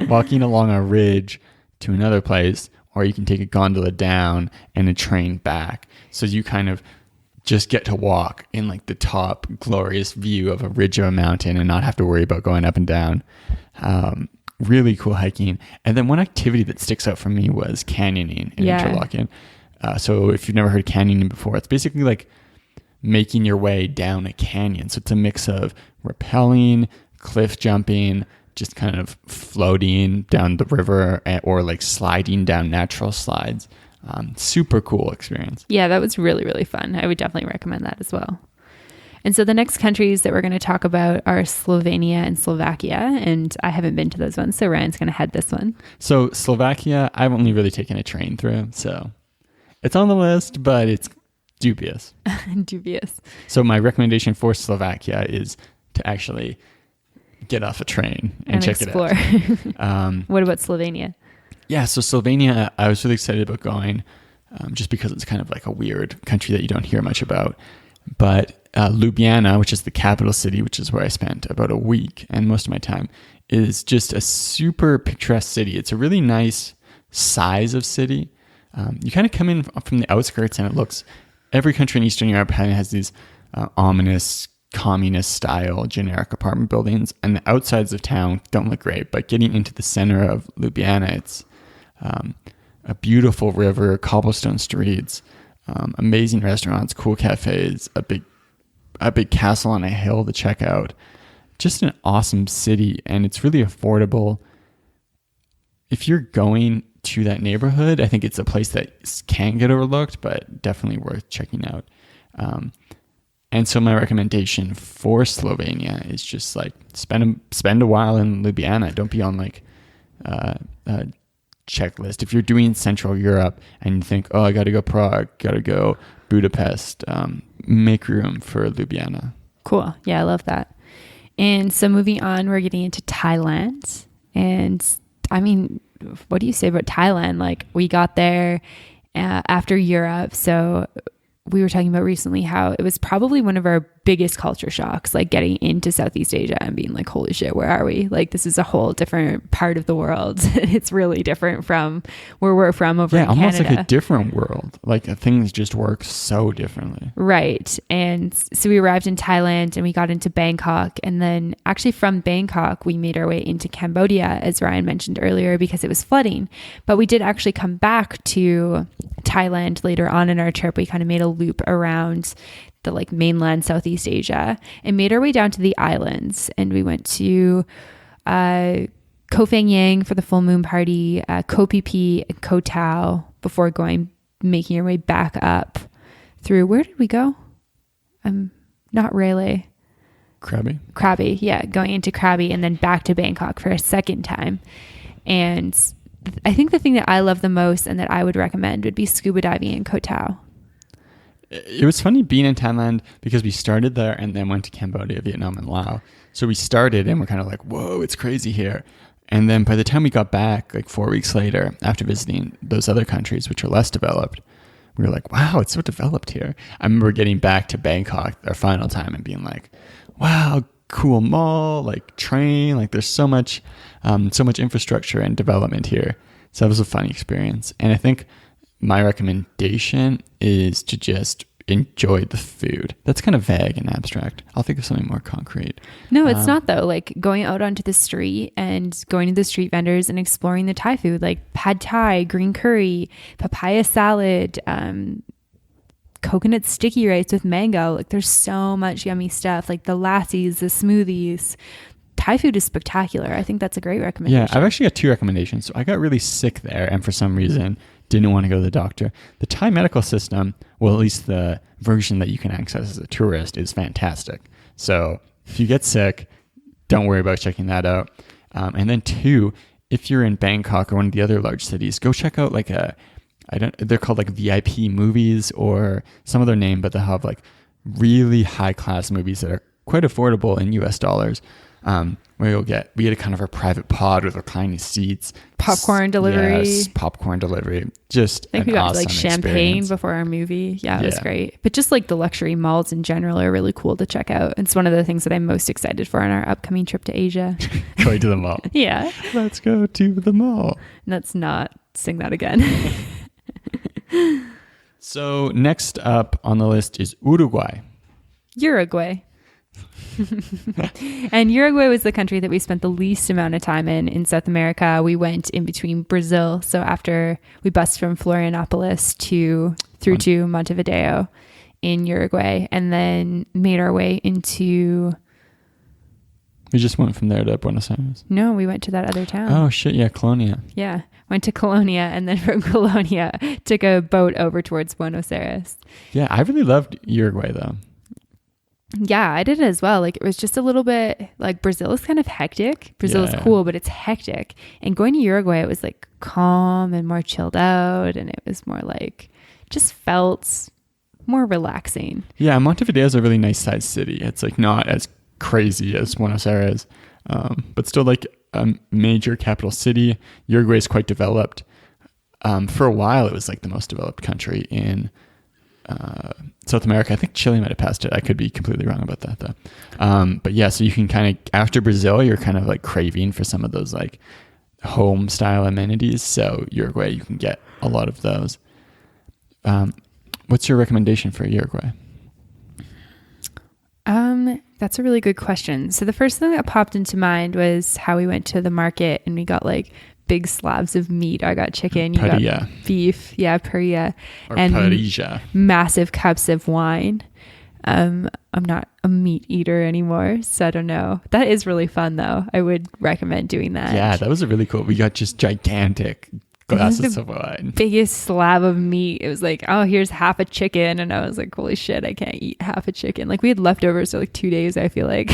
Walking along a ridge to another place, or you can take a gondola down and a train back. So you kind of just get to walk in like the top glorious view of a ridge of a mountain and not have to worry about going up and down. Really cool hiking. And then one activity that sticks out for me was canyoning in Interlaken. So if you've never heard of canyoning before, it's basically like making your way down a canyon. So it's a mix of rappelling, cliff jumping, just kind of floating down the river, or like sliding down natural slides. Super cool experience. Yeah, that was really, really fun. I would definitely recommend that as well. And so the next countries that we're going to talk about are Slovenia and Slovakia. And I haven't been to those ones, so Ryan's going to head this one. So Slovakia, I've only really taken a train through. So it's on the list, but it's dubious. Dubious. So my recommendation for Slovakia is to actually get off a train and check explore. It out. What about Slovenia? Yeah, so Slovenia, I was really excited about going just because it's kind of like a weird country that you don't hear much about. But Ljubljana, which is the capital city, which is where I spent about a week and most of my time, is just a super picturesque city. It's a really nice size of city. You kind of come in from the outskirts and it looks, every country in Eastern Europe has these ominous communist style generic apartment buildings, and the outsides of town don't look great, but getting into the center of Ljubljana, it's a beautiful river, cobblestone streets, amazing restaurants, cool cafes, a big castle on a hill to check out. Just an awesome city, and it's really affordable. If you're going to that neighborhood, I think it's a place that can get overlooked, but definitely worth checking out. And so my recommendation for Slovenia is just like spend a while in Ljubljana. Don't be on like a checklist. If you're doing Central Europe and you think, oh, I got to go Prague, got to go Budapest, make room for Ljubljana. Cool. Yeah, I love that. And so moving on, we're getting into Thailand. And I mean, what do you say about Thailand? Like we got there after Europe. So we were talking about recently how it was probably one of our biggest culture shocks, like getting into Southeast Asia and being like, holy shit, where are we? Like, this is a whole different part of the world. It's really different from where we're from over in almost Canada. like a different world. Like things just work so differently. Right. And so we arrived in Thailand and we got into Bangkok. And then actually from Bangkok, we made our way into Cambodia, as Ryan mentioned earlier, because it was flooding. But we did actually come back to Thailand later on in our trip. We kind of made a loop around the like mainland Southeast Asia and made our way down to the islands. And we went to Koh Phangan for the full moon party, Koh Phi Phi and Koh Tao before making our way back up through, where did we go? Not Rayleigh. Krabi. Yeah. Going into Krabi and then back to Bangkok for a second time. And I think the thing that I love the most and that I would recommend would be scuba diving in Koh Tao. It was funny being in Thailand because we started there and then went to Cambodia, Vietnam, and Laos. So we started and we're kind of like, whoa, it's crazy here. And then by the time we got back, like 4 weeks later, after visiting those other countries, which are less developed, we were like, wow, it's so developed here. I remember getting back to Bangkok our final time and being like, wow, cool mall, like train, like there's so much infrastructure and development here. So that was a funny experience. And I think my recommendation is to just enjoy the food. That's kind of vague and abstract. I'll think of something more concrete. No, it's not though. Like going out onto the street and going to the street vendors and exploring the Thai food, like pad Thai, green curry, papaya salad, coconut sticky rice with mango. Like there's so much yummy stuff, like the lassies, the smoothies. Thai food is spectacular. I think that's a great recommendation. Yeah, I've actually got 2 recommendations. So I got really sick there and for some reason didn't want to go to the doctor. The Thai medical system, well, at least the version that you can access as a tourist, is fantastic. So if you get sick, don't worry about checking that out. And then 2, if you're in Bangkok or one of the other large cities, go check out like they're called like VIP movies or some other name, but they have like really high class movies that are quite affordable in US dollars. Where we had a kind of a private pod with reclining seats, popcorn delivery. Yes, popcorn delivery. Just I think we got like champagne experience before our movie. Yeah, it was great. But just like the luxury malls in general are really cool to check out. It's one of the things that I'm most excited for on our upcoming trip to Asia. Going to the mall. Yeah. Let's go to the mall. Let's not sing that again. So next up on the list is Uruguay. Uruguay. And Uruguay was the country that we spent the least amount of time in South America. We went in between Brazil. So after we bussed from Florianopolis through to Montevideo in Uruguay and then made our way into... We just went from there to Buenos Aires. No, we went to that other town. Oh shit, yeah, Colonia. Yeah, went to Colonia and then from Colonia took a boat over towards Buenos Aires. Yeah, I really loved Uruguay though. Yeah, I did as well. Like it was just a little bit like Brazil is kind of hectic. Brazil is cool, but it's hectic. And going to Uruguay, it was like calm and more chilled out. And it was more like, just felt more relaxing. Yeah, Montevideo is a really nice sized city. It's like not as crazy as Buenos Aires, but still like a major capital city. Uruguay is quite developed. For a while, it was like the most developed country in South America. I think Chile might have passed it. I could be completely wrong about that though. But yeah, so you can kind of, after Brazil, you're kind of like craving for some of those like home style amenities. So Uruguay, you can get a lot of those. What's your recommendation for Uruguay? That's a really good question. So the first thing that popped into mind was how we went to the market and we got like big slabs of meat. I got chicken, you got beef, parrilla, and parrilla. Massive cups of wine. I'm not a meat eater anymore, so I don't know. That is really fun though. I would recommend doing that. Yeah, that was a really cool. We got just gigantic glasses of wine. Biggest slab of meat. It was like, oh, here's half a chicken, and I was like, holy shit, I can't eat half a chicken. Like we had leftovers for like 2 days, I feel like.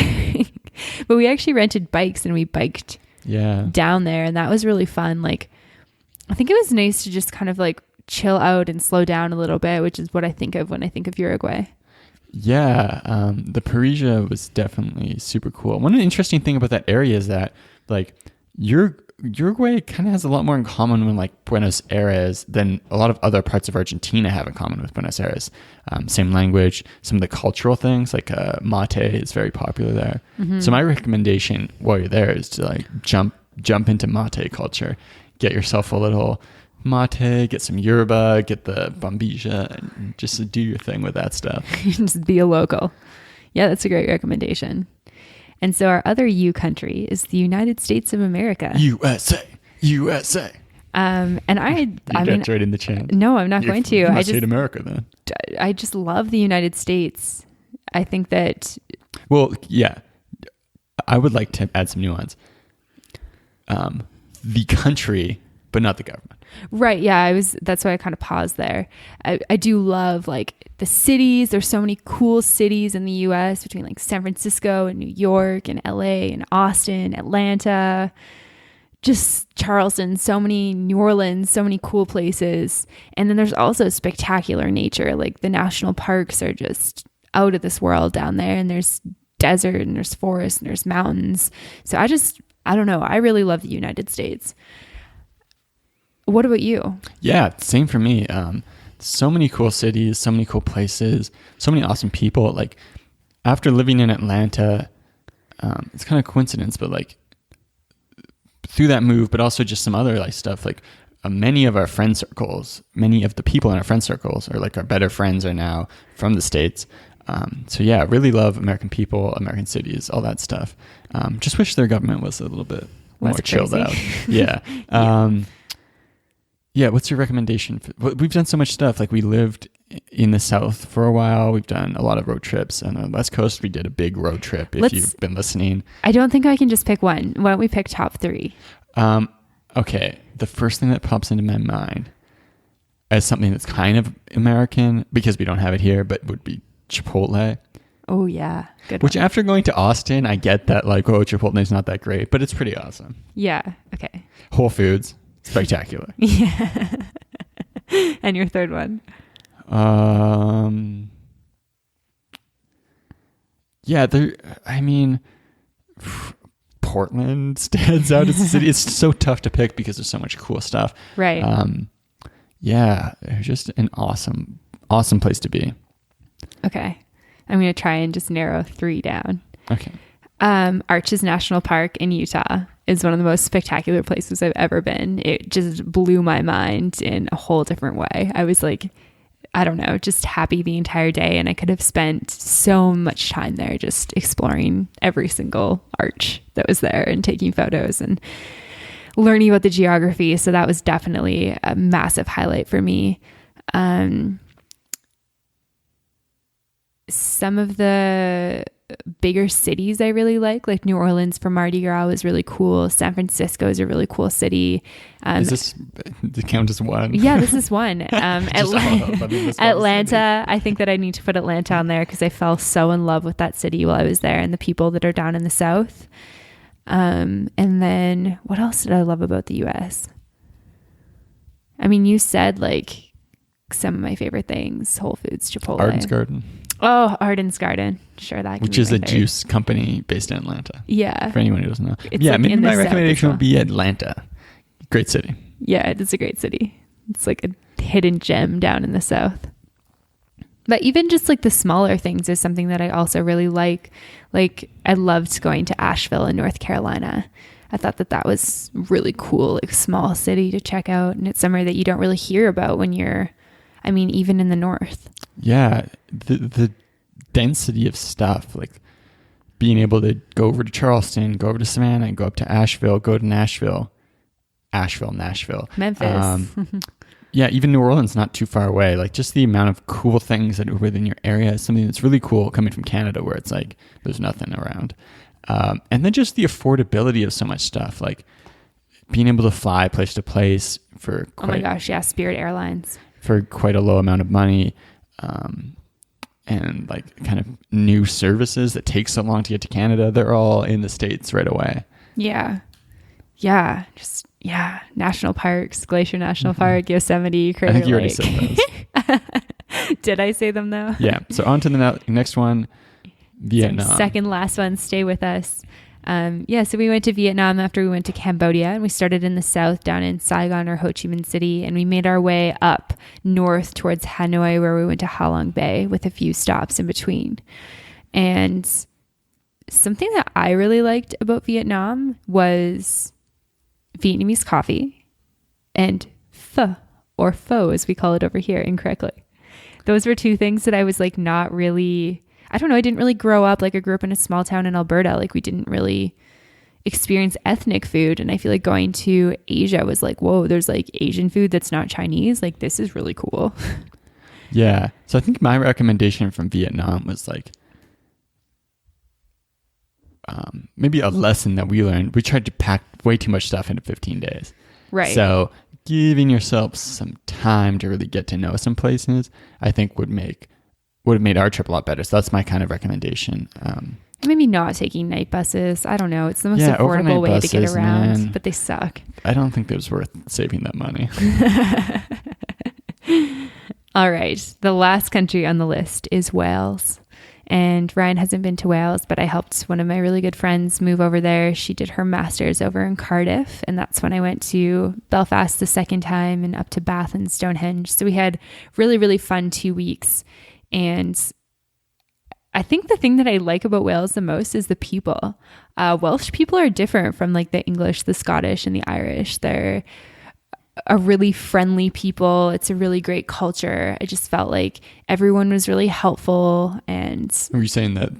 But we actually rented bikes and we biked down there, and that was really fun. Like I think it was nice to just kind of like chill out and slow down a little bit, which is what I think of when I think of Uruguay. Yeah, the parrilla was definitely super cool. One interesting thing about that area is that like Uruguay kind of has a lot more in common with like Buenos Aires than a lot of other parts of Argentina have in common with Buenos Aires. Same language, some of the cultural things like mate is very popular there. So my recommendation while you're there is to like jump into mate culture, get yourself a little mate, get some yerba, get the bombilla, and just do your thing with that stuff. Just be a local. Yeah, that's a great recommendation. And so our other U country is the United States of America. USA. And I mean, right in the chant. No, I'm not going to. You must hate America then. I just love the United States. I think that. Well, yeah, I would like to add some nuance. The country, but not the government. Right. Yeah. That's why I kind of paused there. I do love like the cities. There's so many cool cities in the US between like San Francisco and New York and LA and Austin, Atlanta, just Charleston, so many, New Orleans, so many cool places. And then there's also spectacular nature. Like the national parks are just out of this world down there, and there's desert and there's forest and there's mountains. So I don't know. I really love the United States. What about you? Yeah, same for me. So many cool cities, so many cool places, so many awesome people. Like after living in Atlanta, it's kind of coincidence, but like through that move, but also just some other like stuff, like many of the people in our friend circles are like our better friends are now from the States. So yeah, really love American people, American cities, all that stuff. Just wish their government was a little bit more chilled out. Yeah. Yeah, what's your recommendation? We've done so much stuff. Like we lived in the South for a while. We've done a lot of road trips. On the West Coast, we did a big road trip, if you've been listening. I don't think I can just pick one. Why don't we pick top 3? Okay, the first thing that pops into my mind as something that's kind of American, because we don't have it here, but would be Chipotle. Oh, yeah. Good Which one. after going to Austin, I get that like, oh, Chipotle is not that great, but it's pretty awesome. Yeah, okay. Whole Foods. Spectacular. Yeah. And your third one? Yeah, Portland stands out as a city. It's so tough to pick because there's so much cool stuff. Right. Yeah, it's just an awesome place to be. Okay. I'm going to try and just narrow 3 down. Okay. Arches National Park in Utah is one of the most spectacular places I've ever been. It just blew my mind in a whole different way. I was like, I don't know, just happy the entire day. And I could have spent so much time there just exploring every single arch that was there and taking photos and learning about the geography. So that was definitely a massive highlight for me. Some of the bigger cities I really like New Orleans for Mardi Gras was really cool. San Francisco is a really cool city. Is this to count as one? Yeah, this is one. Atlanta, I think that I need to put Atlanta on there because I fell so in love with that city while I was there and the people that are down in the South. And then what else did I love about the US? I mean, you said like some of my favorite things: Whole Foods, Chipotle, Arden's Garden. Oh, Arden's Garden. Sure, that. Which is a juice company based in Atlanta. Yeah. For anyone who doesn't know. It's yeah, like maybe my recommendation would be Atlanta. Great city. Yeah, it's a great city. It's like a hidden gem down in the South. But even just like the smaller things is something that I also really like. Like I loved going to Asheville in North Carolina. I thought that was really cool, like small city to check out. And it's somewhere that you don't really hear about when you're, I mean, even in the North. Yeah. The density of stuff, like being able to go over to Charleston, go over to Savannah, go up to Asheville, go to Nashville, Memphis. Yeah, even New Orleans, not too far away. Like just the amount of cool things that are within your area is something that's really cool coming from Canada where it's like there's nothing around. And then just the affordability of so much stuff, like being able to fly place to place for oh my gosh, yeah, Spirit Airlines. For quite a low amount of money. And like kind of new services that take so long to get to Canada, they're all in the States right away. Yeah. Yeah. Just, yeah. National parks, Glacier National Park, Yosemite, Crater I think you Lake. already said those. Did I say them though? Yeah. So on to the next one, Vietnam. Second last one, stay with us. So we went to Vietnam after we went to Cambodia, and we started in the south down in Saigon or Ho Chi Minh City, and we made our way up north towards Hanoi, where we went to Ha Long Bay with a few stops in between. And something that I really liked about Vietnam was Vietnamese coffee and pho, or pho as we call it over here incorrectly. Those were two things that I was like not really, I don't know, I didn't really grow up, like I grew up in a small town in Alberta, like we didn't really experience ethnic food. And I feel like going to Asia was like, whoa, there's like Asian food that's not Chinese. Like this is really cool. Yeah. So I think my recommendation from Vietnam was like, maybe a lesson that we learned. We tried to pack way too much stuff into 15 days. Right. So giving yourself some time to really get to know some places, I think would have made our trip a lot better. So that's my kind of recommendation. Maybe not taking night buses. I don't know. It's the most affordable way to get around, but they suck. I don't think it was worth saving that money. All right. The last country on the list is Wales. And Ryan hasn't been to Wales, but I helped one of my really good friends move over there. She did her master's over in Cardiff, and that's when I went to Belfast the second time and up to Bath and Stonehenge. So we had really, really fun 2 weeks. And I think the thing that I like about Wales the most is the people. Welsh people are different from like the English, the Scottish, and the Irish. They're a really friendly people. It's a really great culture. I just felt like everyone was really helpful. And were you saying that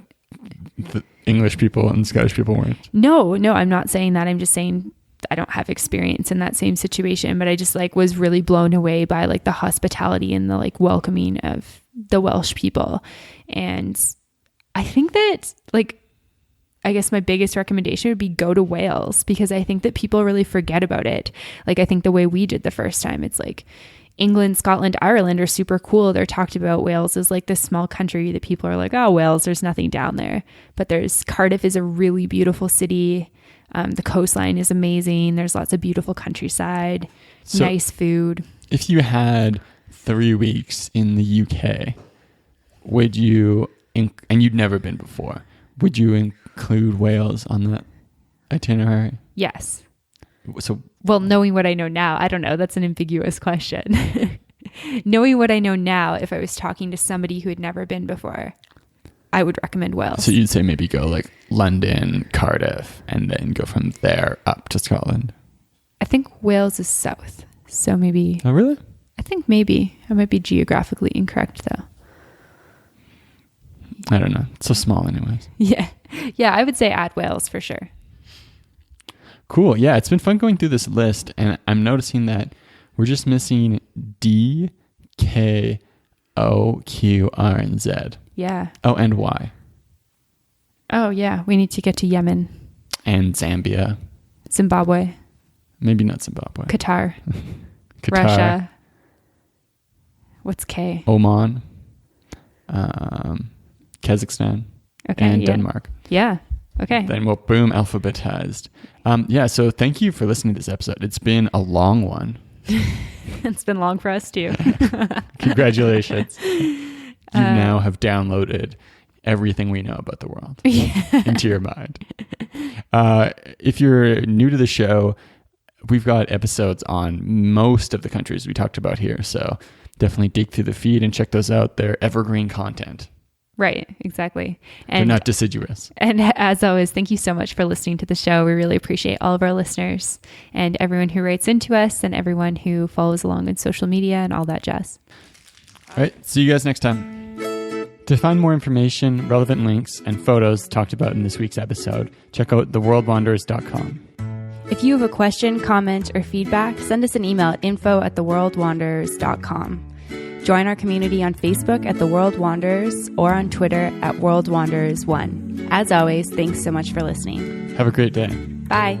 the English people and Scottish people weren't? No, I'm not saying that. I'm just saying I don't have experience in that same situation, but I just like was really blown away by like the hospitality and the like welcoming of the Welsh people. And I think that like, I guess my biggest recommendation would be go to Wales, because I think that people really forget about it. Like I think the way we did the first time, it's like England, Scotland, Ireland are super cool. They're talked about. Wales is like this small country that people are like, oh, Wales, there's nothing down there. But Cardiff is a really beautiful city. The coastline is amazing. There's lots of beautiful countryside, so nice food. If you had 3 weeks in the UK, would you, and you'd never been before, would you include Wales on that itinerary? Yes. So, well, knowing what I know now, I don't know. That's an ambiguous question. Knowing what I know now, if I was talking to somebody who had never been before, I would recommend Wales. So you'd say maybe go like London, Cardiff, and then go from there up to Scotland. I think Wales is south. So maybe. Oh, really? I think maybe. I might be geographically incorrect though. I don't know. It's so small anyways. Yeah. Yeah, I would say add Wales for sure. Cool. Yeah, it's been fun going through this list, and I'm noticing that we're just missing D, K, O, Q, R, and Z. Yeah. Oh, and Y. Oh, yeah. We need to get to Yemen. And Zambia. Zimbabwe. Maybe not Zimbabwe. Qatar. Russia. What's K? Oman. Kazakhstan. Okay, and Denmark. Yeah. Okay. Then we'll boom, alphabetized. So thank you for listening to this episode. It's been a long one. It's been long for us too. Congratulations. You now have downloaded everything we know about the world into your mind. If you're new to the show, we've got episodes on most of the countries we talked about here. So definitely dig through the feed and check those out. They're evergreen content. Right, exactly. And they're not deciduous. And as always, thank you so much for listening to the show. We really appreciate all of our listeners and everyone who writes into us and everyone who follows along on social media and all that jazz. All right, see you guys next time. To find more information, relevant links, and photos talked about in this week's episode, check out theworldwanderers.com. If you have a question, comment, or feedback, send us an email at info@theworldwanderers.com. Join our community on Facebook at The World Wanderers or on Twitter at World Wanderers 1. As always, thanks so much for listening. Have a great day. Bye.